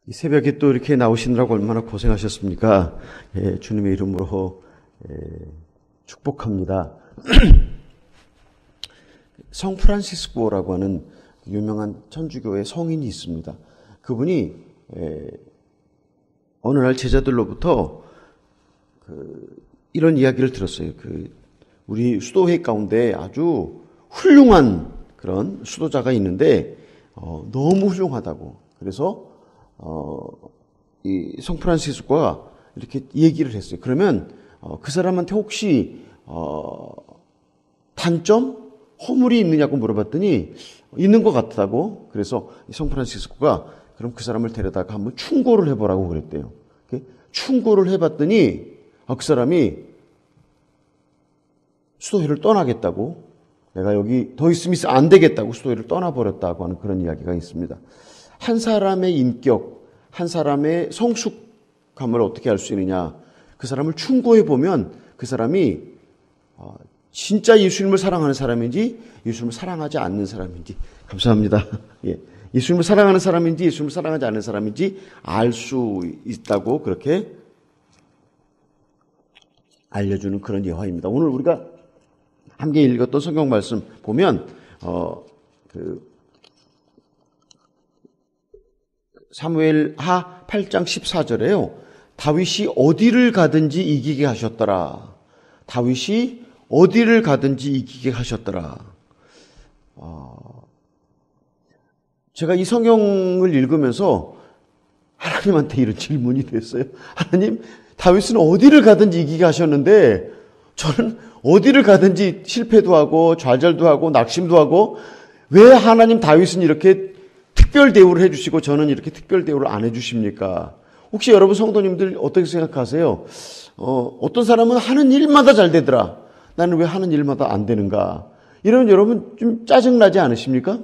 이 새벽에 또 이렇게 나오시느라고 얼마나 고생하셨습니까? 예, 주님의 이름으로 축복합니다. 성 프란시스코라고 하는 유명한 천주교의 성인이 있습니다. 그분이 어느 날 제자들로부터 이런 이야기를 들었어요. 우리 수도회 가운데 아주 훌륭한 그런 수도자가 있는데 너무 훌륭하다고. 그래서 이 성 프란시스코가 이렇게 얘기를 했어요. 그러면 그 사람한테 혹시 단점, 허물이 있느냐고 물어봤더니 있는 것 같다고. 그래서 성 프란시스코가 그럼 그 사람을 데려다가 한번 충고를 해보라고 그랬대요. 충고를 해봤더니 그 사람이 수도회를 떠나겠다고, 내가 여기 더 있으면 안 되겠다고 수도회를 떠나버렸다고 하는 그런 이야기가 있습니다. 한 사람의 인격, 한 사람의 성숙함을 어떻게 알 수 있느냐? 그 사람을 충고해보면 그 사람이 진짜 예수님을 사랑하는 사람인지 예수님을 사랑하지 않는 사람인지, 감사합니다. 예. 예수님을 사랑하는 사람인지 예수님을 사랑하지 않는 사람인지 알 수 있다고 그렇게 알려주는 그런 예화입니다. 오늘 우리가 함께 읽었던 성경 말씀 보면 사무엘하 8장 14절에요. 다윗이 어디를 가든지 이기게 하셨더라. 다윗이 어디를 가든지 이기게 하셨더라. 제가 이 성경을 읽으면서 하나님한테 이런 질문이 됐어요. 하나님, 다윗은 어디를 가든지 이기게 하셨는데 저는 어디를 가든지 실패도 하고 좌절도 하고 낙심도 하고, 왜 하나님 다윗은 이렇게 특별 대우를 해주시고 저는 이렇게 특별 대우를 안 해주십니까? 혹시 여러분 성도님들 어떻게 생각하세요? 어떤 사람은 하는 일마다 잘 되더라. 나는 왜 하는 일마다 안 되는가? 이러면 여러분 좀 짜증나지 않으십니까?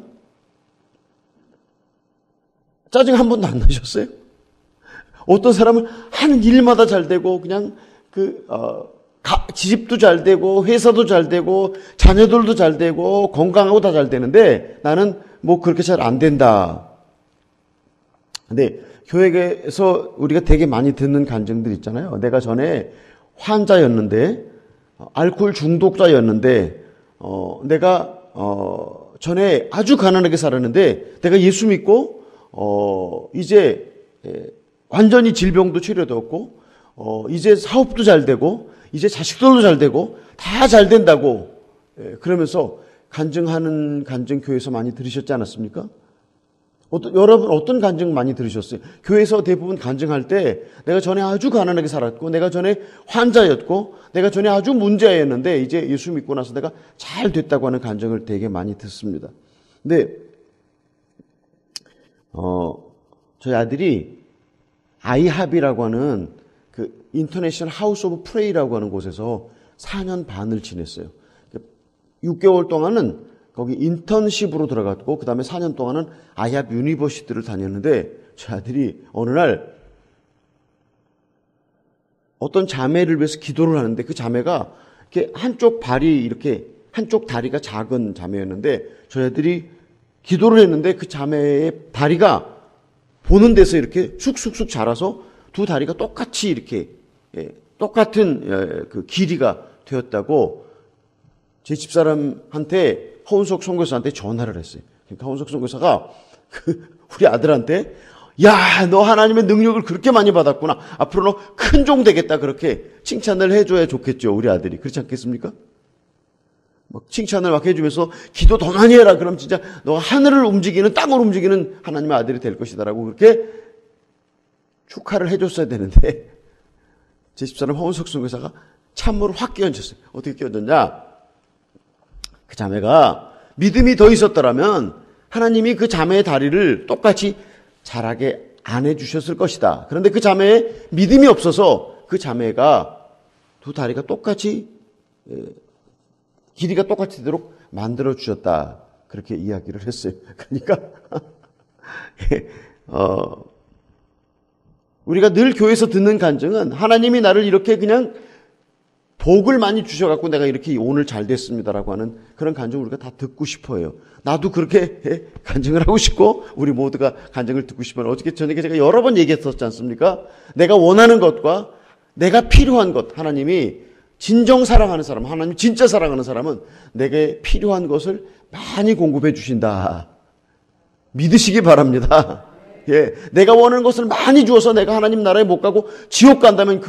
짜증 한 번도 안 나셨어요? 어떤 사람은 하는 일마다 잘 되고 그냥 집도 잘 되고 회사도 잘 되고 자녀들도 잘 되고 건강하고 다 잘 되는데 나는 뭐 그렇게 잘 안 된다. 근데 교회에서 우리가 되게 많이 듣는 간증들 있잖아요. 내가 전에 환자였는데, 알코올 중독자였는데, 내가 전에 아주 가난하게 살았는데 내가 예수 믿고 이제 완전히 질병도 치료되었고 이제 사업도 잘 되고 이제 자식들도 잘 되고 다 잘 된다고 그러면서 간증하는 간증 교회에서 많이 들으셨지 않았습니까? 여러분 어떤 간증 많이 들으셨어요? 교회에서 대부분 간증할 때 내가 전에 아주 가난하게 살았고 내가 전에 환자였고 내가 전에 아주 문제였는데 이제 예수 믿고 나서 내가 잘 됐다고 하는 간증을 되게 많이 듣습니다. 근데 저희 아들이 아이합이라고 하는 그 인터내셔널 하우스 오브 프레이라고 하는 곳에서 4년 반을 지냈어요. 6개월 동안은 거기 인턴십으로 들어갔고 그 다음에 4년 동안은 아이합 유니버시티를 다녔는데 저희 아들이 어느 날 어떤 자매를 위해서 기도를 하는데 그 자매가 이렇게 한쪽 발이 이렇게 한쪽 다리가 작은 자매였는데 저희 아들이 기도를 했는데 그 자매의 다리가 보는 데서 이렇게 쑥쑥쑥 자라서 두 다리가 똑같이 이렇게 똑같은 그 길이가 되었다고 제 집사람한테 허운석 선교사한테 전화를 했어요. 그러니까 허운석 선교사가 우리 아들한테 야, 너 하나님의 능력을 그렇게 많이 받았구나. 앞으로 너 큰 종 되겠다. 그렇게 칭찬을 해줘야 좋겠죠. 우리 아들이. 그렇지 않겠습니까? 막 칭찬을 막 해주면서 기도 더 많이 해라. 그럼 진짜 너 하늘을 움직이는 땅을 움직이는 하나님의 아들이 될 것이다라고 그렇게 축하를 해줬어야 되는데 제 집사람 허운석 선교사가 찬물을 확 끼얹었어요. 어떻게 끼얹었냐? 그 자매가 믿음이 더 있었더라면 하나님이 그 자매의 다리를 똑같이 자라게 안 해주셨을 것이다. 그런데 그 자매의 믿음이 없어서 그 자매가 두 다리가 똑같이 길이가 똑같이 되도록 만들어 주셨다. 그렇게 이야기를 했어요. 그러니까 우리가 늘 교회에서 듣는 간증은 하나님이 나를 이렇게 그냥 복을 많이 주셔갖고 내가 이렇게 오늘 잘 됐습니다라고 하는 그런 간증을 우리가 다 듣고 싶어요. 나도 그렇게 간증을 하고 싶고 우리 모두가 간증을 듣고 싶어요. 어저께 저녁에 제가 여러 번 얘기했었지 않습니까? 내가 원하는 것과 내가 필요한 것, 하나님이 진정 사랑하는 사람, 하나님 진짜 사랑하는 사람은 내게 필요한 것을 많이 공급해 주신다. 믿으시기 바랍니다. 예, 내가 원하는 것을 많이 주어서 내가 하나님 나라에 못 가고 지옥 간다면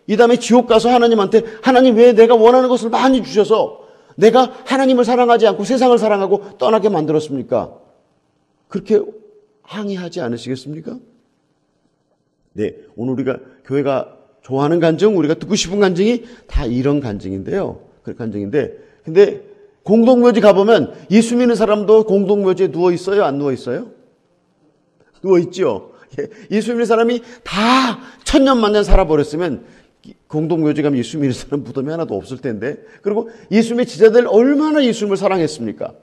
이 다음에 지옥 가서 하나님한테 하나님 왜 내가 원하는 것을 많이 주셔서 내가 하나님을 사랑하지 않고 세상을 사랑하고 떠나게 만들었습니까? 그렇게 항의하지 않으시겠습니까? 네, 오늘 우리가 교회가 좋아하는 간증, 우리가 듣고 싶은 간증이 다 이런 간증인데요. 그런 간증인데, 근데 공동묘지 가보면 예수 믿는 사람도 공동묘지에 누워 있어요? 안 누워 있어요? 누워 있죠. 예수 믿는 사람이 다 천년만년 살아버렸으면 공동묘지 가면 예수 믿는 사람 무덤이 하나도 없을 텐데. 그리고 예수님의 제자들 얼마나 예수님을 사랑했습니까?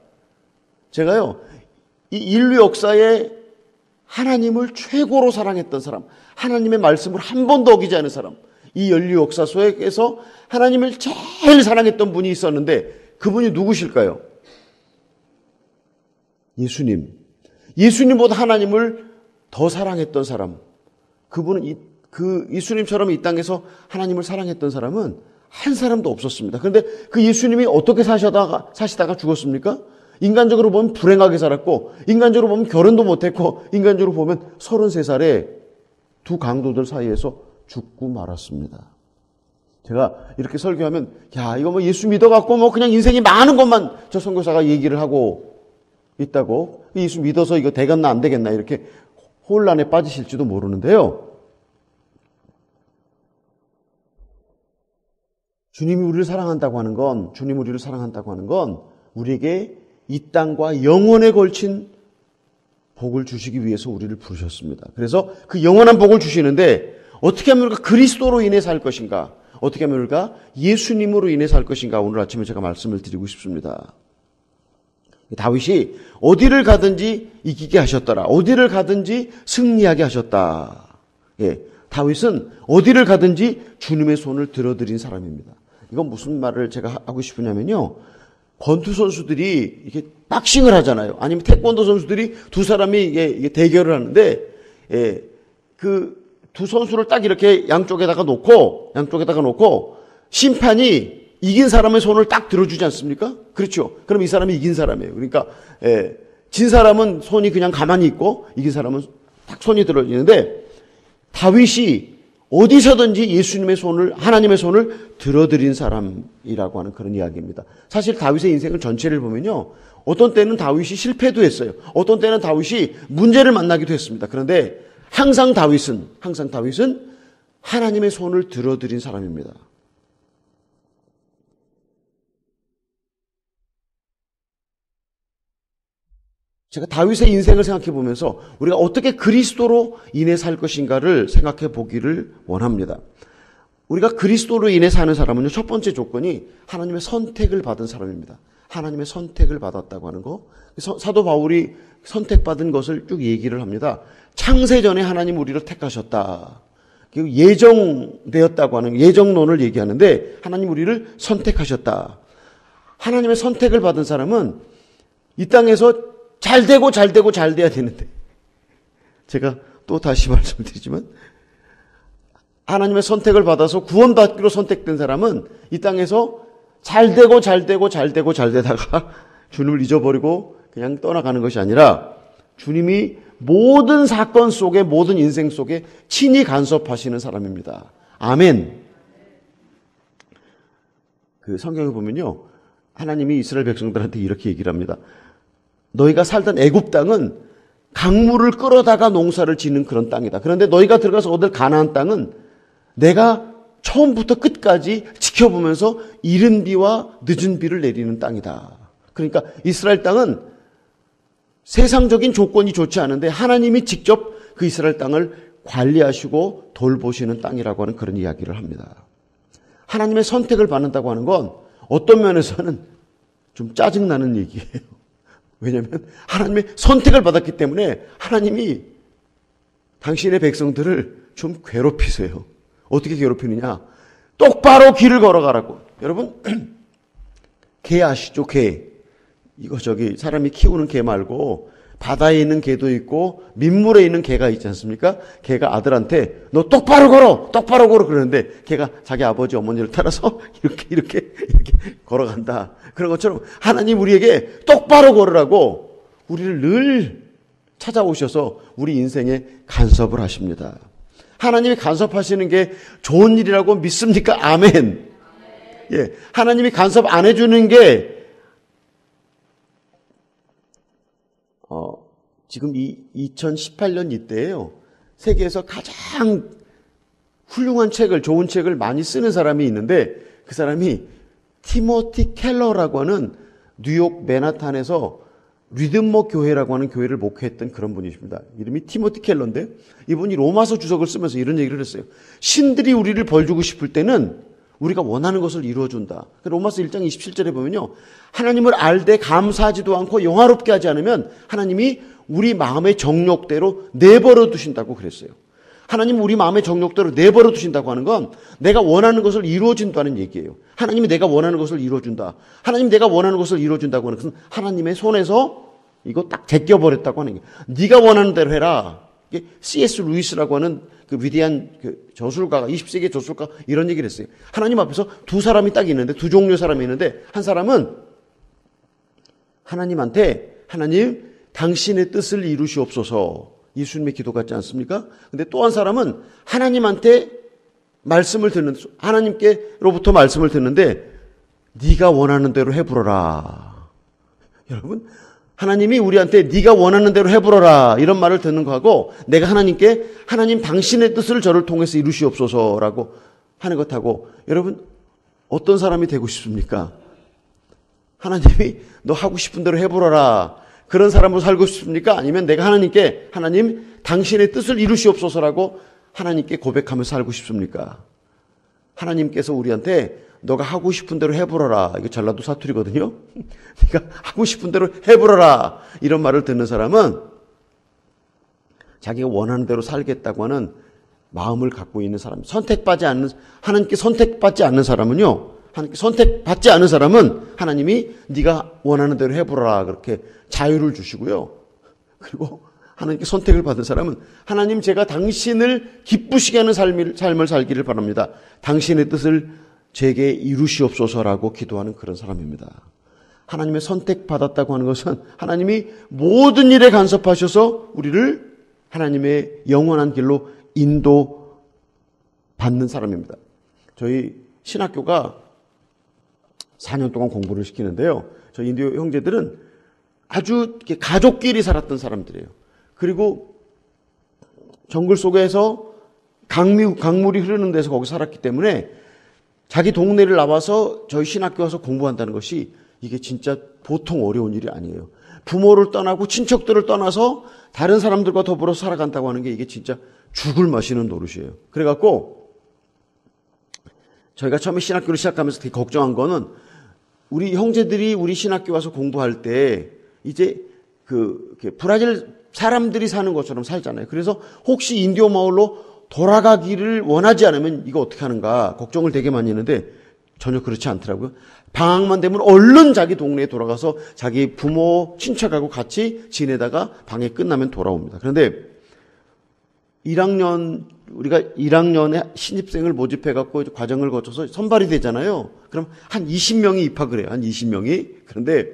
제가요, 이 인류 역사에 하나님을 최고로 사랑했던 사람, 하나님의 말씀을 한 번도 어기지 않은 사람, 이 인류 역사 속에서 하나님을 제일 사랑했던 분이 있었는데 그분이 누구실까요? 예수님. 예수님보다 하나님을 더 사랑했던 사람. 그분은 예수님처럼 이 땅에서 하나님을 사랑했던 사람은 한 사람도 없었습니다. 그런데 그 예수님이 어떻게 사시다가 죽었습니까? 인간적으로 보면 불행하게 살았고, 인간적으로 보면 결혼도 못했고, 인간적으로 보면 33살에 두 강도들 사이에서 죽고 말았습니다. 제가 이렇게 설교하면, 야, 이거 뭐 예수 믿어갖고 뭐 그냥 인생이 많은 것만 저 선교사가 얘기를 하고 있다고, 예수 믿어서 이거 되겠나 안 되겠나 이렇게 혼란에 빠지실지도 모르는데요. 주님이 우리를 사랑한다고 하는 건 우리에게 이 땅과 영원에 걸친 복을 주시기 위해서 우리를 부르셨습니다. 그래서 그 영원한 복을 주시는데 어떻게 하면 우리가 그리스도로 인해 살 것인가? 어떻게 하면 우리가 예수님으로 인해 살 것인가? 오늘 아침에 제가 말씀을 드리고 싶습니다. 다윗이 어디를 가든지 이기게 하셨더라. 어디를 가든지 승리하게 하셨다. 예, 다윗은 어디를 가든지 주님의 손을 들어드린 사람입니다. 이건 무슨 말을 제가 하고 싶으냐면요. 권투 선수들이 이게 박싱을 하잖아요. 아니면 태권도 선수들이 두 사람이 이게 대결을 하는데, 예, 그 두 선수를 딱 이렇게 양쪽에다가 놓고 심판이 이긴 사람의 손을 딱 들어주지 않습니까? 그렇죠. 그럼 이 사람이 이긴 사람이에요. 그러니까, 예, 진 사람은 손이 그냥 가만히 있고 이긴 사람은 딱 손이 들어지는데 다윗이 어디서든지 예수님의 손을, 하나님의 손을 들어드린 사람이라고 하는 그런 이야기입니다. 사실 다윗의 인생을 전체를 보면요. 어떤 때는 다윗이 실패도 했어요. 어떤 때는 다윗이 문제를 만나기도 했습니다. 그런데 항상 다윗은 하나님의 손을 들어드린 사람입니다. 제가 다윗의 인생을 생각해 보면서 우리가 어떻게 그리스도로 인해 살 것인가를 생각해 보기를 원합니다. 우리가 그리스도로 인해 사는 사람은요, 첫 번째 조건이 하나님의 선택을 받은 사람입니다. 하나님의 선택을 받았다고 하는 거. 사도 바울이 선택받은 것을 쭉 얘기를 합니다. 창세전에 하나님 우리를 택하셨다. 그리고 예정되었다고 하는 예정론을 얘기하는데 하나님 우리를 선택하셨다. 하나님의 선택을 받은 사람은 이 땅에서 잘 돼야 되는데, 제가 또 다시 말씀드리지만 하나님의 선택을 받아서 구원받기로 선택된 사람은 이 땅에서 잘 되다가 주님을 잊어버리고 그냥 떠나가는 것이 아니라 주님이 모든 사건 속에, 모든 인생 속에 친히 간섭하시는 사람입니다. 아멘. 그 성경에 보면요, 하나님이 이스라엘 백성들한테 이렇게 얘기를 합니다. 너희가 살던 애굽 땅은 강물을 끌어다가 농사를 짓는 그런 땅이다. 그런데 너희가 들어가서 얻을 가나안 땅은 내가 처음부터 끝까지 지켜보면서 이른 비와 늦은 비를 내리는 땅이다. 그러니까 이스라엘 땅은 세상적인 조건이 좋지 않은데 하나님이 직접 그 이스라엘 땅을 관리하시고 돌보시는 땅이라고 하는 그런 이야기를 합니다. 하나님의 선택을 받는다고 하는 건 어떤 면에서는 좀 짜증나는 얘기예요. 왜냐하면 하나님의 선택을 받았기 때문에 하나님이 당신의 백성들을 좀 괴롭히세요. 어떻게 괴롭히느냐? 똑바로 길을 걸어가라고. 여러분, 개 아시죠? 개. 이거 사람이 키우는 개 말고 바다에 있는 개도 있고 민물에 있는 개가 있지 않습니까? 개가 아들한테 너 똑바로 걸어! 똑바로 걸어! 그러는데 개가 자기 아버지 어머니를 따라서 이렇게 걸어간다. 그런 것처럼 하나님 우리에게 똑바로 걸으라고 우리를 늘 찾아오셔서 우리 인생에 간섭을 하십니다. 하나님이 간섭하시는 게 좋은 일이라고 믿습니까? 아멘. 예. 하나님이 간섭 안 해주는 게 지금 2018년 이때예요. 세계에서 가장 훌륭한 책을, 좋은 책을 많이 쓰는 사람이 있는데 그 사람이 티모티 켈러라고 하는 뉴욕 맨하탄에서 리듬머 교회라고 하는 교회를 목회했던 그런 분이십니다. 이름이 티모티 켈러인데 이분이 로마서 주석을 쓰면서 이런 얘기를 했어요. 신들이 우리를 벌주고 싶을 때는 우리가 원하는 것을 이루어준다. 로마서 1장 27절에 보면요. 하나님을 알되 감사하지도 않고 영화롭게 하지 않으면 하나님이 우리 마음의 정욕대로 내버려 두신다고 그랬어요. 하나님 우리 마음의 정욕대로 내버려 두신다고 하는 건 내가 원하는 것을 이루어준다는 얘기예요. 하나님이 내가 원하는 것을 이루어준다. 하나님 내가 원하는 것을 이루어준다고 하는 것은 하나님의 손에서 이거 딱 제껴버렸다고 하는 거예요. 네가 원하는 대로 해라. 이게 C.S. 루이스라고 하는 그 위대한 그 저술가가 20세기 저술가 이런 얘기를 했어요. 하나님 앞에서 두 사람이 딱 있는데 두 종류의 사람이 있는데 한 사람은 하나님한테 하나님 당신의 뜻을 이루시옵소서 예수님의 기도 같지 않습니까? 근데 또 한 사람은 하나님한테 말씀을 듣는 하나님께로부터 말씀을 듣는데 네가 원하는 대로 해부러라. 여러분 하나님이 우리한테 네가 원하는 대로 해부러라 이런 말을 듣는 거하고 내가 하나님께 하나님 당신의 뜻을 저를 통해서 이루시옵소서라고 하는 것하고 여러분 어떤 사람이 되고 싶습니까? 하나님이 너 하고 싶은 대로 해부러라 그런 사람으로 살고 싶습니까? 아니면 내가 하나님께 하나님 당신의 뜻을 이루시옵소서라고 하나님께 고백하면서 살고 싶습니까? 하나님께서 우리한테 너가 하고 싶은 대로 해보라라. 이거 전라도 사투리거든요. 네가 하고 싶은 대로 해보라라. 이런 말을 듣는 사람은 자기가 원하는 대로 살겠다고 하는 마음을 갖고 있는 사람. 하나님께 선택받지 않는 사람은요. 하나님께 선택받지 않은 사람은 하나님이 네가 원하는 대로 해보라라. 그렇게 자유를 주시고요. 그리고 하나님께 선택을 받은 사람은 하나님 제가 당신을 기쁘시게 하는 삶을 살기를 바랍니다. 당신의 뜻을 제게 이루시옵소서라고 기도하는 그런 사람입니다. 하나님의 선택받았다고 하는 것은 하나님이 모든 일에 간섭하셔서 우리를 하나님의 영원한 길로 인도받는 사람입니다. 저희 신학교가 4년 동안 공부를 시키는데요. 저희 인도 형제들은 아주 가족끼리 살았던 사람들이에요. 그리고 정글 속에서 강물이 흐르는 데서 거기 살았기 때문에 자기 동네를 나와서 저희 신학교 와서 공부한다는 것이 이게 진짜 보통 어려운 일이 아니에요. 부모를 떠나고 친척들을 떠나서 다른 사람들과 더불어 살아간다고 하는 게 이게 진짜 죽을 마시는 노릇이에요. 그래갖고 저희가 처음에 신학교를 시작하면서 되게 걱정한 거는 우리 형제들이 우리 신학교 와서 공부할 때 이제 브라질 사람들이 사는 것처럼 살잖아요. 그래서 혹시 인디오 마을로 돌아가기를 원하지 않으면 이거 어떻게 하는가 걱정을 되게 많이 했는데 전혀 그렇지 않더라고요. 방학만 되면 얼른 자기 동네에 돌아가서 자기 부모, 친척하고 같이 지내다가 방해 끝나면 돌아옵니다. 그런데 우리가 1학년에 신입생을 모집해갖고 과정을 거쳐서 선발이 되잖아요. 그럼 한 20명이 입학을 해요. 한 20명이. 그런데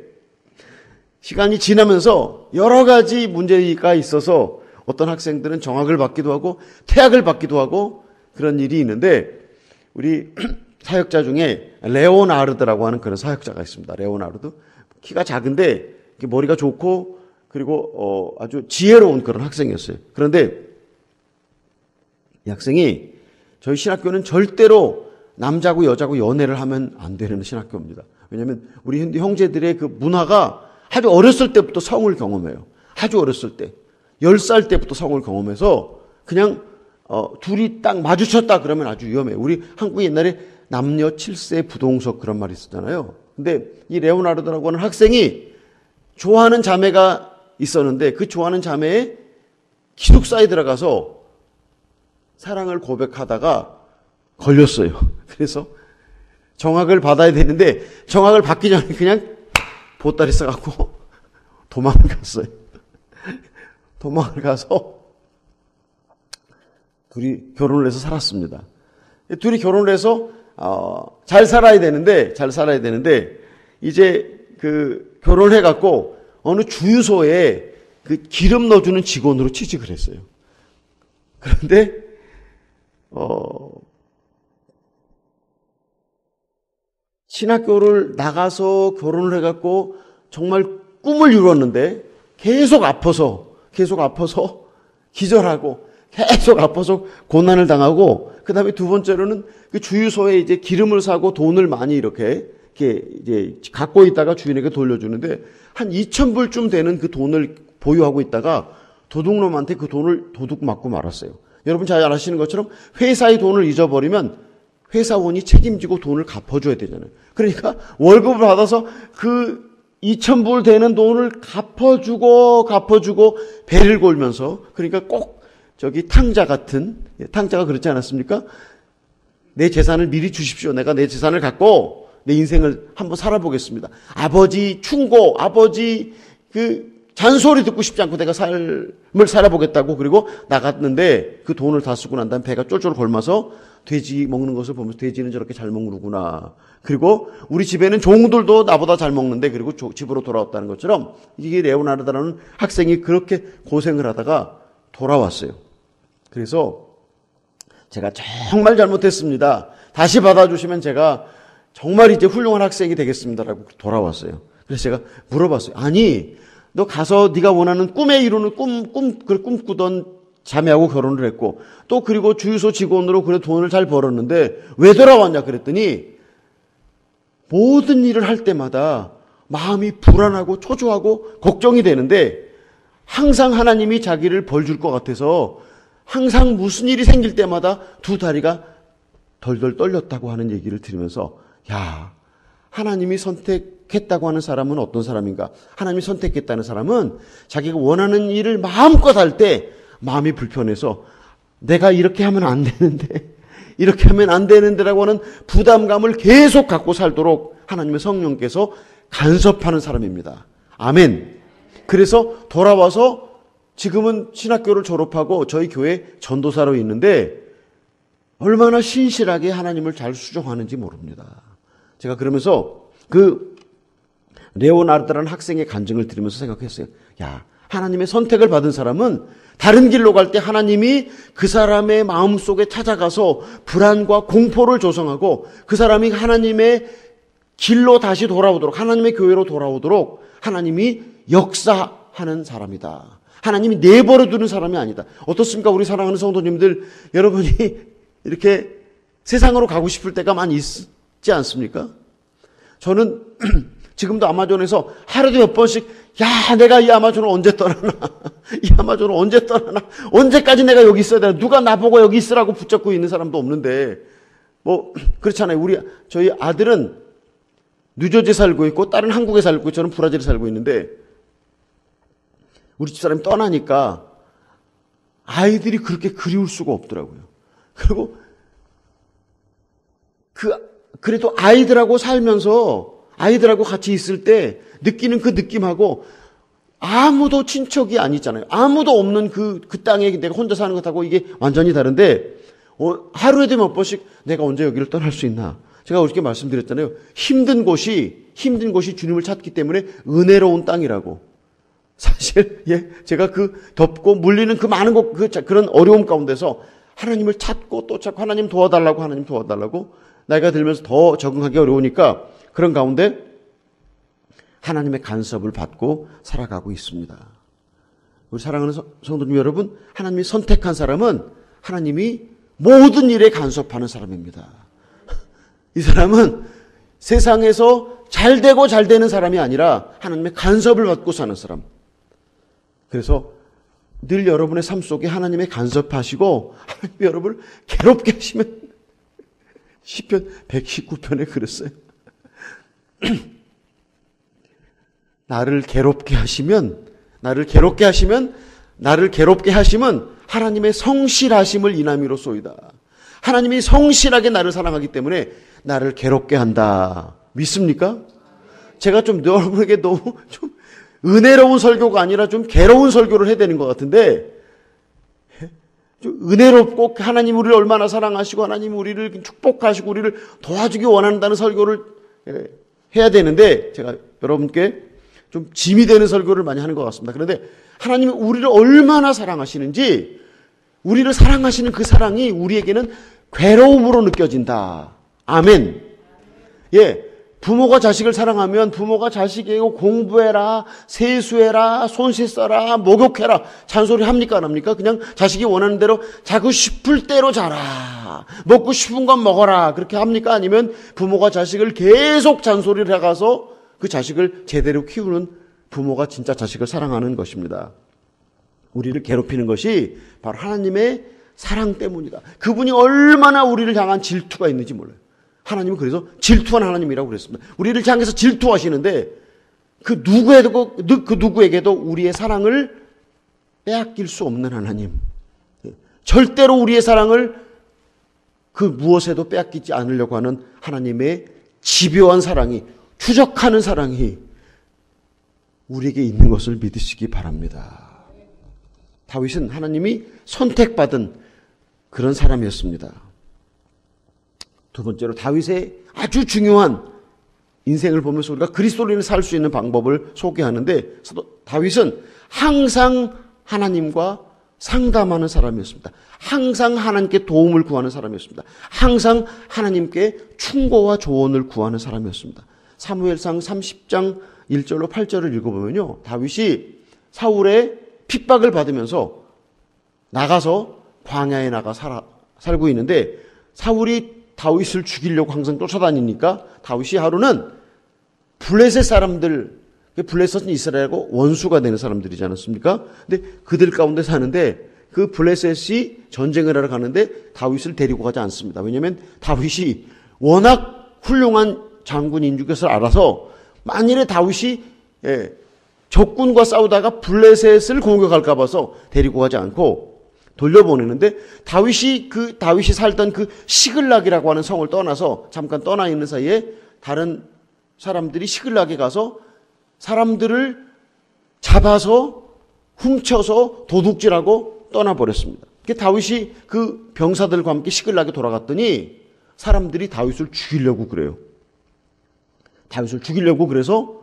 시간이 지나면서 여러 가지 문제가 있어서 어떤 학생들은 정학을 받기도 하고 퇴학을 받기도 하고 그런 일이 있는데 우리 사역자 중에 레오나르드라고 하는 그런 사역자가 있습니다. 레오나르드. 키가 작은데 머리가 좋고 그리고 아주 지혜로운 그런 학생이었어요. 그런데 이 학생이 저희 신학교는 절대로 남자고 여자고 연애를 하면 안 되는 신학교입니다. 왜냐하면 우리 형제들의 그 문화가 아주 어렸을 때부터 성을 경험해요. 아주 어렸을 때. 10살 때부터 성을 경험해서 그냥 둘이 딱 마주쳤다 그러면 아주 위험해요. 우리 한국에 옛날에 남녀 7세 부동석 그런 말이 있었잖아요. 근데 이 레오나르도라고 하는 학생이 좋아하는 자매가 있었는데 그 좋아하는 자매의 기숙사에 들어가서 사랑을 고백하다가 걸렸어요. 그래서 정학을 받아야 되는데 정학을 받기 전에 그냥 보따리 싸갖고 도망을 갔어요. 도망을 가서 둘이 결혼을 해서 살았습니다. 둘이 결혼을 해서 잘 살아야 되는데 이제 그 결혼을 해갖고 어느 주유소에 그 기름 넣어주는 직원으로 취직을 했어요. 그런데 신학교를 나가서 결혼을 해갖고 정말 꿈을 이뤘는데 계속 아파서 기절하고 계속 아파서 고난을 당하고, 그 다음에 두 번째로는 그 주유소에 이제 기름을 사고 돈을 많이 이렇게 이제 갖고 있다가 주인에게 돌려주는데 한 2,000불쯤 되는 그 돈을 보유하고 있다가 도둑놈한테 그 돈을 도둑 맞고 말았어요. 여러분 잘 아시는 것처럼 회사의 돈을 잊어버리면 회사원이 책임지고 돈을 갚아줘야 되잖아요. 그러니까 월급을 받아서 그 2,000불 되는 돈을 갚아주고 배를 골면서, 그러니까 꼭 저기 탕자가 그렇지 않았습니까? 내 재산을 미리 주십시오. 내가 내 재산을 갖고 내 인생을 한번 살아보겠습니다. 아버지 충고, 아버지 그 잔소리 듣고 싶지 않고 내가 삶을 살아보겠다고, 그리고 나갔는데 그 돈을 다 쓰고 난 다음에 배가 쫄쫄 굶어서 돼지 먹는 것을 보면서 돼지는 저렇게 잘 먹는구나. 그리고 우리 집에는 종들도 나보다 잘 먹는데, 그리고 집으로 돌아왔다는 것처럼 이게 레오나르다라는 학생이 그렇게 고생을 하다가 돌아왔어요. 그래서 제가 정말 잘못했습니다. 다시 받아주시면 제가 정말 이제 훌륭한 학생이 되겠습니다라고 돌아왔어요. 그래서 제가 물어봤어요. 아니, 너 가서 네가 원하는 꿈에 이루는 그걸 꿈꾸던 자매하고 결혼을 했고, 또 그리고 주유소 직원으로 그래 돈을 잘 벌었는데 왜 돌아왔냐 그랬더니, 모든 일을 할 때마다 마음이 불안하고 초조하고 걱정이 되는데 항상 하나님이 자기를 벌 줄 것 같아서 항상 무슨 일이 생길 때마다 두 다리가 덜덜 떨렸다고 하는 얘기를 들으면서, 야, 하나님이 선택했다고 하는 사람은 어떤 사람인가? 하나님이 선택했다는 사람은 자기가 원하는 일을 마음껏 할 때 마음이 불편해서 내가 이렇게 하면 안 되는데, 이렇게 하면 안 되는데라고 하는 부담감을 계속 갖고 살도록 하나님의 성령께서 간섭하는 사람입니다. 아멘. 그래서 돌아와서 지금은 신학교를 졸업하고 저희 교회 전도사로 있는데 얼마나 신실하게 하나님을 잘 수종하는지 모릅니다. 제가 그러면서 그 레오나르다라는 학생의 간증을 들으면서 생각했어요. 야, 하나님의 선택을 받은 사람은 다른 길로 갈 때 하나님이 그 사람의 마음속에 찾아가서 불안과 공포를 조성하고 그 사람이 하나님의 길로 다시 돌아오도록, 하나님의 교회로 돌아오도록 하나님이 역사하는 사람이다. 하나님이 내버려 두는 사람이 아니다. 어떻습니까? 우리 사랑하는 성도님들, 여러분이 이렇게 세상으로 가고 싶을 때가 많이 있지 않습니까? 저는 지금도 아마존에서 하루에 몇 번씩, 야, 내가 이 아마존을 언제 떠나나? 이 아마존을 언제 떠나나? 언제까지 내가 여기 있어야 되나? 누가 나보고 여기 있으라고 붙잡고 있는 사람도 없는데, 그렇잖아요. 저희 아들은 뉴저지에 살고 있고, 딸은 한국에 살고 있고, 저는 브라질에 살고 있는데, 우리 집사람이 떠나니까 아이들이 그렇게 그리울 수가 없더라고요. 그리고 그래도 아이들하고 살면서 아이들하고 같이 있을 때 느끼는 그 느낌하고 아무도 친척이 아니잖아요. 아무도 없는 그 땅에 내가 혼자 사는 것하고 이게 완전히 다른데, 하루에도 몇 번씩 내가 언제 여기를 떠날 수 있나. 제가 어저께 말씀드렸잖아요. 힘든 곳이 주님을 찾기 때문에 은혜로운 땅이라고. 사실, 제가 그 덥고 물리는 그 많은 그런 어려움 가운데서 하나님을 찾고 또 찾고 하나님 도와달라고 나이가 들면서 더 적응하기 어려우니까 그런 가운데 하나님의 간섭을 받고 살아가고 있습니다. 우리 사랑하는 성도님 여러분, 하나님이 선택한 사람은 하나님이 모든 일에 간섭하는 사람입니다. 이 사람은 세상에서 잘 되고 잘 되는 사람이 아니라 하나님의 간섭을 받고 사는 사람. 그래서 늘 여러분의 삶 속에 하나님의 간섭하시고 하나님이 여러분을 괴롭게 하시면, 시편 119편에 그랬어요. 나를 괴롭게 하시면 하나님의 성실하심을 인함이로소이다. 하나님이 성실하게 나를 사랑하기 때문에 나를 괴롭게 한다. 믿습니까? 제가 좀 여러분에게 너무 좀 은혜로운 설교가 아니라 좀 괴로운 설교를 해야 되는 것 같은데, 좀 은혜롭고 하나님 우리를 얼마나 사랑하시고 하나님 우리를 축복하시고 우리를 도와주기 원한다는 설교를 해야 되는데, 제가 여러분께 좀 짐이 되는 설교를 많이 하는 것 같습니다. 그런데 하나님이 우리를 얼마나 사랑하시는지, 우리를 사랑하시는 그 사랑이 우리에게는 괴로움으로 느껴진다. 아멘. 예. 부모가 자식을 사랑하면 부모가 자식에게 공부해라, 세수해라, 손 씻어라, 목욕해라 잔소리 합니까 안 합니까? 그냥 자식이 원하는 대로 자고 싶을 대로 자라, 먹고 싶은 건 먹어라 그렇게 합니까? 아니면 부모가 자식을 계속 잔소리를 해가서 그 자식을 제대로 키우는 부모가 진짜 자식을 사랑하는 것입니다. 우리를 괴롭히는 것이 바로 하나님의 사랑 때문이다. 그분이 얼마나 우리를 향한 질투가 있는지 몰라요. 하나님은 그래서 질투한 하나님이라고 그랬습니다. 우리를 향해서 질투하시는데 그 누구에게도 우리의 사랑을 빼앗길 수 없는 하나님. 절대로 우리의 사랑을 그 무엇에도 빼앗기지 않으려고 하는 하나님의 집요한 사랑이, 추적하는 사랑이 우리에게 있는 것을 믿으시기 바랍니다. 다윗은 하나님이 선택받은 그런 사람이었습니다. 두 번째로 다윗의 아주 중요한 인생을 보면서 우리가 그리스도인을 살 수 있는 방법을 소개하는데, 다윗은 항상 하나님과 상담하는 사람이었습니다. 항상 하나님께 도움을 구하는 사람이었습니다. 항상 하나님께 충고와 조언을 구하는 사람이었습니다. 사무엘상 30장 1절로 8절을 읽어보면요, 다윗이 사울의 핍박을 받으면서 나가서 광야에 나가 살고 있는데, 사울이 다윗을 죽이려고 항상 쫓아다니니까 다윗이 하루는 블레셋 사람들, 블레셋은 이스라엘하고 원수가 되는 사람들이지 않았습니까? 근데 그들 가운데 사는데 그 블레셋이 전쟁을 하러 가는데 다윗을 데리고 가지 않습니다. 왜냐하면 다윗이 워낙 훌륭한 장군인 것을 알아서 만일에 다윗이 적군과 싸우다가 블레셋을 공격할까 봐서 데리고 가지 않고 돌려보내는데, 다윗이 살던 그 시글락이라고 하는 성을 떠나서 잠깐 떠나 있는 사이에 다른 사람들이 시글락에 가서 사람들을 잡아서 훔쳐서 도둑질하고 떠나버렸습니다. 다윗이 그 병사들과 함께 시글락에 돌아갔더니 사람들이 다윗을 죽이려고 그래요. 다윗을 죽이려고 그래서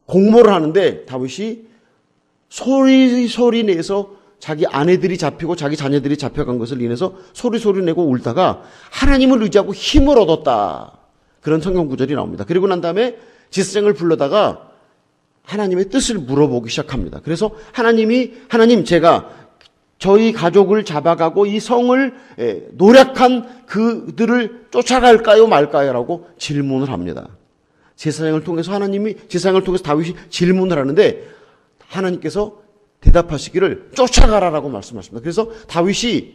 공모를 하는데 다윗이 소리 내서 자기 아내들이 잡히고 자기 자녀들이 잡혀간 것을 인해서 소리 내고 울다가 하나님을 의지하고 힘을 얻었다. 그런 성경 구절이 나옵니다. 그리고 난 다음에 제사장을 불러다가 하나님의 뜻을 물어보기 시작합니다. 그래서 하나님 제가 저희 가족을 잡아가고 이 성을 노략한 그들을 쫓아갈까요 말까요? 라고 질문을 합니다. 제사장을 통해서 다윗이 질문을 하는데 하나님께서 대답하시기를 쫓아가라라고 말씀하십니다. 그래서 다윗이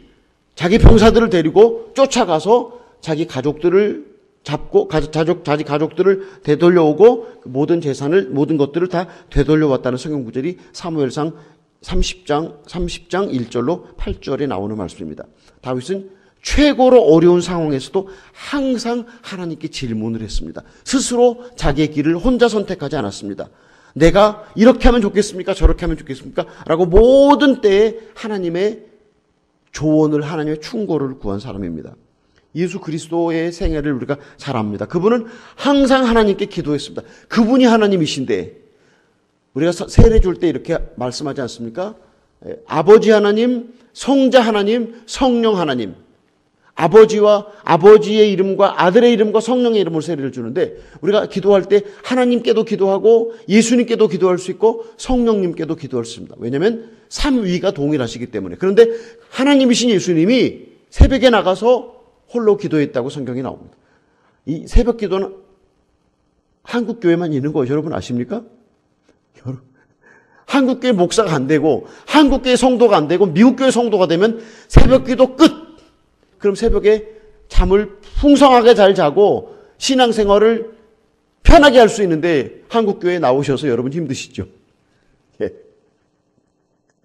자기 병사들을 데리고 쫓아가서 자기 가족들을 잡고 자기 가족들을 되돌려오고 모든 것들을 다 되돌려왔다는 성경 구절이 사무엘상 30장 1절로 8절에 나오는 말씀입니다. 다윗은 최고로 어려운 상황에서도 항상 하나님께 질문을 했습니다. 스스로 자기의 길을 혼자 선택하지 않았습니다. 내가 이렇게 하면 좋겠습니까? 저렇게 하면 좋겠습니까? 라고 모든 때에 하나님의 조언을, 하나님의 충고를 구한 사람입니다. 예수 그리스도의 생애를 우리가 잘 압니다. 그분은 항상 하나님께 기도했습니다. 그분이 하나님이신데 우리가 세례 줄 때 이렇게 말씀하지 않습니까? 아버지 하나님, 성자 하나님, 성령 하나님. 아버지의 이름과 아들의 이름과 성령의 이름으로 세례를 주는데, 우리가 기도할 때 하나님께도 기도하고 예수님께도 기도할 수 있고 성령님께도 기도할 수 있습니다. 왜냐하면 삼위가 동일하시기 때문에. 그런데 하나님이신 예수님이 새벽에 나가서 홀로 기도했다고 성경이 나옵니다. 이 새벽 기도는 한국 교회만 있는 거 여러분 아십니까? 한국 교회 목사가 안 되고 한국 교회 성도가 안 되고 미국 교회 성도가 되면 새벽 기도 끝. 그럼 새벽에 잠을 풍성하게 잘 자고 신앙생활을 편하게 할 수 있는데 한국 교회에 나오셔서 여러분 힘드시죠? 예.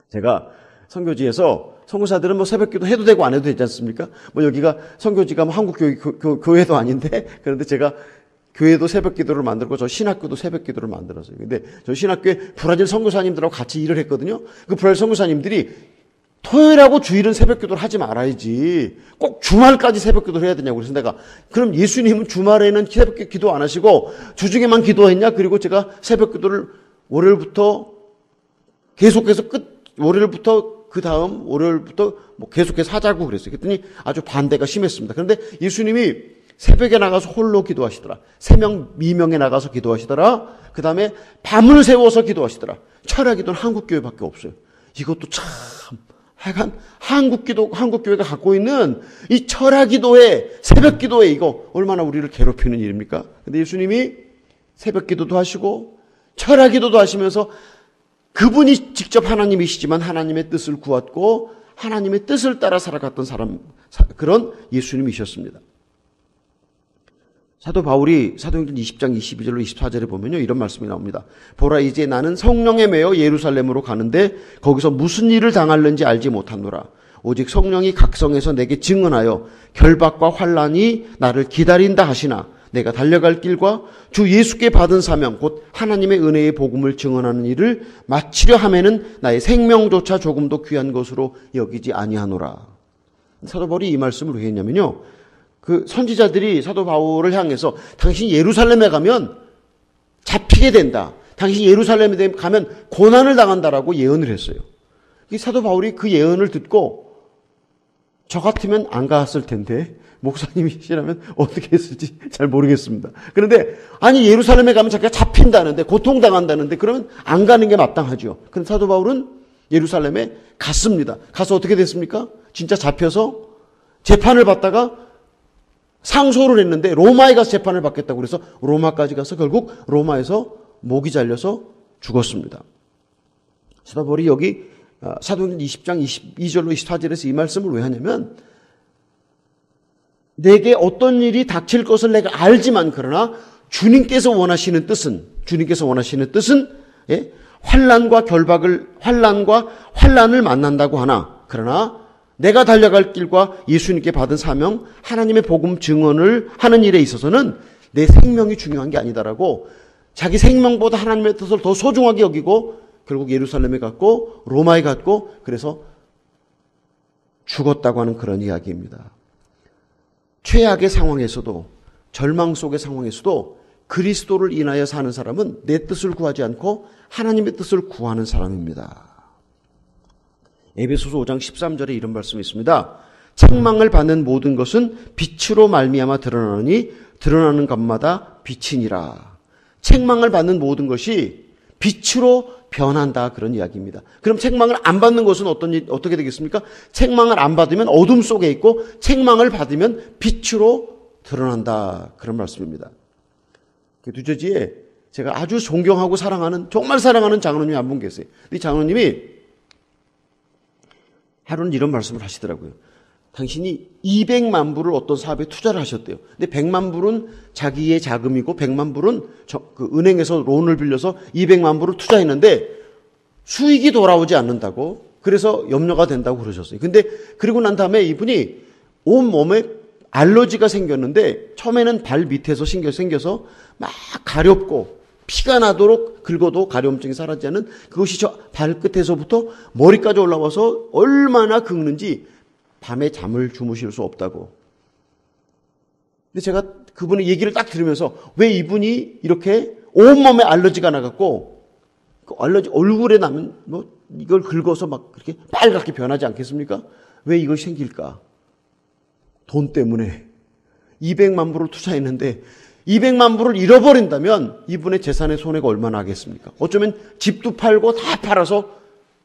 제가 선교지에서 선교사들은 뭐 새벽기도 해도 되고 안 해도 되지 않습니까? 뭐 여기가 선교지가 뭐 한국 교회도 아닌데, 그런데 제가 교회도 새벽기도를 만들고 저 신학교도 새벽기도를 만들었어요. 근데 저 신학교에 브라질 선교사님들하고 같이 일을 했거든요. 그 브라질 선교사님들이 토요일하고 주일은 새벽기도를 하지 말아야지. 꼭 주말까지 새벽기도를 해야 되냐고. 그래서 내가 그럼 예수님은 주말에는 새벽기도 안 하시고 주중에만 기도했냐? 그리고 제가 새벽기도를 월요일부터 계속해서 월요일부터 그 다음 월요일부터 뭐 계속해서 하자고 그랬어요. 그랬더니 아주 반대가 심했습니다. 그런데 예수님이 새벽에 나가서 홀로 기도하시더라. 새벽 미명에 나가서 기도하시더라. 그 다음에 밤을 새워서 기도하시더라. 철야기도는 한국교회밖에 없어요. 이것도 참 하여간 한국교회가 갖고 있는 이 철야기도회, 새벽기도회 이거 얼마나 우리를 괴롭히는 일입니까? 근데 예수님이 새벽기도도 하시고 철야기도도 하시면서 그분이 직접 하나님이시지만 하나님의 뜻을 구했고 하나님의 뜻을 따라 살아갔던 사람, 그런 예수님이셨습니다. 사도 바울이 사도행전 20장 22절로 24절에 보면요, 이런 말씀이 나옵니다. 보라, 이제 나는 성령에 매여 예루살렘으로 가는데 거기서 무슨 일을 당할는지 알지 못하노라. 오직 성령이 각성해서 내게 증언하여 결박과 환난이 나를 기다린다 하시나 내가 달려갈 길과 주 예수께 받은 사명 곧 하나님의 은혜의 복음을 증언하는 일을 마치려 하면은 나의 생명조차 조금도 귀한 것으로 여기지 아니하노라. 사도 바울이 이 말씀을 왜 했냐면요, 그 선지자들이 사도 바울을 향해서 당신이 예루살렘에 가면 잡히게 된다, 당신이 예루살렘에 가면 고난을 당한다라고 예언을 했어요. 이 사도 바울이 그 예언을 듣고 저 같으면 안 갔을 텐데 목사님이시라면 어떻게 했을지 잘 모르겠습니다. 그런데 아니 예루살렘에 가면 자기가 잡힌다는데 고통당한다는데 그러면 안 가는 게 마땅하죠. 그런데 사도 바울은 예루살렘에 갔습니다. 가서 어떻게 됐습니까? 진짜 잡혀서 재판을 받다가 상소를 했는데 로마에 가서 재판을 받겠다고 그래서 로마까지 가서 결국 로마에서 목이 잘려서 죽었습니다. 사도 바울이 여기 사도행전 20장 22절로 24절에서 이 말씀을 왜 하냐면 내게 어떤 일이 닥칠 것을 내가 알지만 그러나 주님께서 원하시는 뜻은 환난과 환난을 만난다고 하나 그러나 내가 달려갈 길과 예수님께 받은 사명 하나님의 복음 증언을 하는 일에 있어서는 내 생명이 중요한 게 아니다라고 자기 생명보다 하나님의 뜻을 더 소중하게 여기고 결국 예루살렘에 갔고 로마에 갔고 그래서 죽었다고 하는 그런 이야기입니다. 최악의 상황에서도 절망 속의 상황에서도 그리스도를 인하여 사는 사람은 내 뜻을 구하지 않고 하나님의 뜻을 구하는 사람입니다. 에베소서 5장 13절에 이런 말씀이 있습니다. 책망을 받는 모든 것은 빛으로 말미암아 드러나니 드러나는 것마다 빛이니라. 책망을 받는 모든 것이 빛으로 변한다, 그런 이야기입니다. 그럼 책망을 안 받는 것은 어떻게 되겠습니까? 책망을 안 받으면 어둠 속에 있고 책망을 받으면 빛으로 드러난다, 그런 말씀입니다. 뉴저지에 제가 아주 존경하고 사랑하는, 정말 사랑하는 장로님이 한 분 계세요. 이 장로님이 하루는 이런 말씀을 하시더라고요. 당신이 200만 불을 어떤 사업에 투자를 하셨대요. 근데 100만 불은 자기의 자금이고 100만 불은 은행에서 론을 빌려서 200만 불을 투자했는데 수익이 돌아오지 않는다고, 그래서 염려가 된다고 그러셨어요. 근데 그리고 난 다음에 이분이 온 몸에 알러지가 생겼는데 처음에는 발 밑에서 생겨서 막 가렵고 피가 나도록 긁어도 가려움증이 사라지지 않는 그것이 저 발끝에서부터 머리까지 올라와서 얼마나 긁는지 밤에 잠을 주무실 수 없다고. 근데 제가 그분의 얘기를 딱 들으면서 왜 이분이 이렇게 온몸에 알러지가 나갖고 그 알러지 얼굴에 나면 뭐 이걸 긁어서 막 그렇게 빨갛게 변하지 않겠습니까? 왜 이것이 생길까? 돈 때문에 200만 불을 투자했는데 200만 불을 잃어버린다면 이분의 재산의 손해가 얼마나 하겠습니까? 어쩌면 집도 팔고 다 팔아서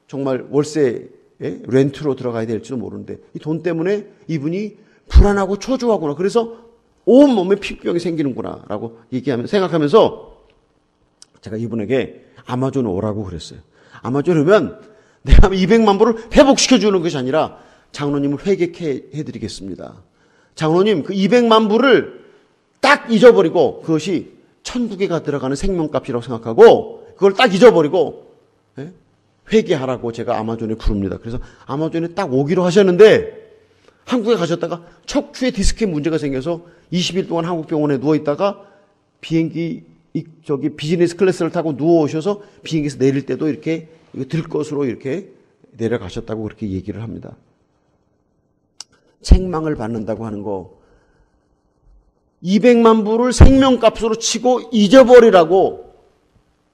정말 월세 렌트로 들어가야 될지도 모르는데 이 돈 때문에 이분이 불안하고 초조하구나. 그래서 온몸에 피부병이 생기는구나 라고 생각하면서 제가 이분에게 아마존 오라고 그랬어요. 아마존 오면 내가 200만 불을 회복시켜주는 것이 아니라 장로님을 회개케 해드리겠습니다. 장로님 그 200만 불을 딱 잊어버리고 그것이 천국에 들어가는 생명값이라고 생각하고 그걸 딱 잊어버리고 회개하라고 제가 아마존에 부릅니다. 그래서 아마존에 딱 오기로 하셨는데 한국에 가셨다가 척추에 디스크에 문제가 생겨서 20일 동안 한국 병원에 누워 있다가 비행기 비즈니스 클래스를 타고 누워 오셔서 비행기에서 내릴 때도 이렇게 이거 들 것으로 이렇게 내려가셨다고 그렇게 얘기를 합니다. 책망을 받는다고 하는 거 200만 불을 생명값으로 치고 잊어버리라고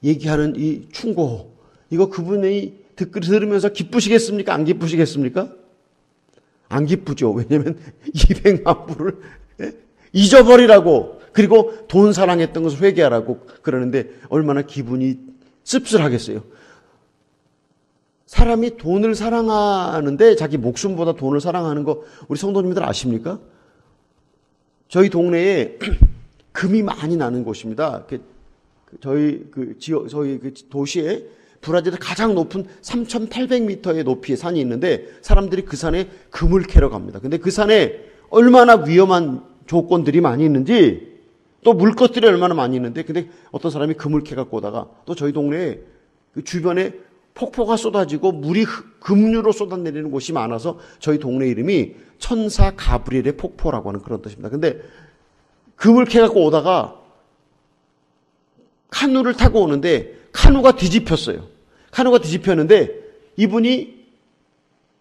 얘기하는 이 충고, 이거 그분이 들으면서 기쁘시겠습니까? 안 기쁘시겠습니까? 안 기쁘죠. 왜냐하면 200만 불을 잊어버리라고, 그리고 돈 사랑했던 것을 회개하라고 그러는데 얼마나 기분이 씁쓸하겠어요. 사람이 돈을 사랑하는데 자기 목숨보다 돈을 사랑하는 거 우리 성도님들 아십니까? 저희 동네에 금이 많이 나는 곳입니다. 저희 도시에 브라질의 가장 높은 3,800m의 높이의 산이 있는데 사람들이 그 산에 금을 캐러 갑니다. 근데 그 산에 얼마나 위험한 조건들이 많이 있는지, 또 물것들이 얼마나 많이 있는데, 근데 어떤 사람이 금을 캐갖고 오다가 또 저희 동네에 그 주변에 폭포가 쏟아지고 물이 급류로 쏟아내리는 곳이 많아서 저희 동네 이름이 천사 가브리엘의 폭포라고 하는 그런 뜻입니다. 근데 금을 캐갖고 오다가 카누를 타고 오는데 카누가 뒤집혔어요. 카누가 뒤집혔는데 이분이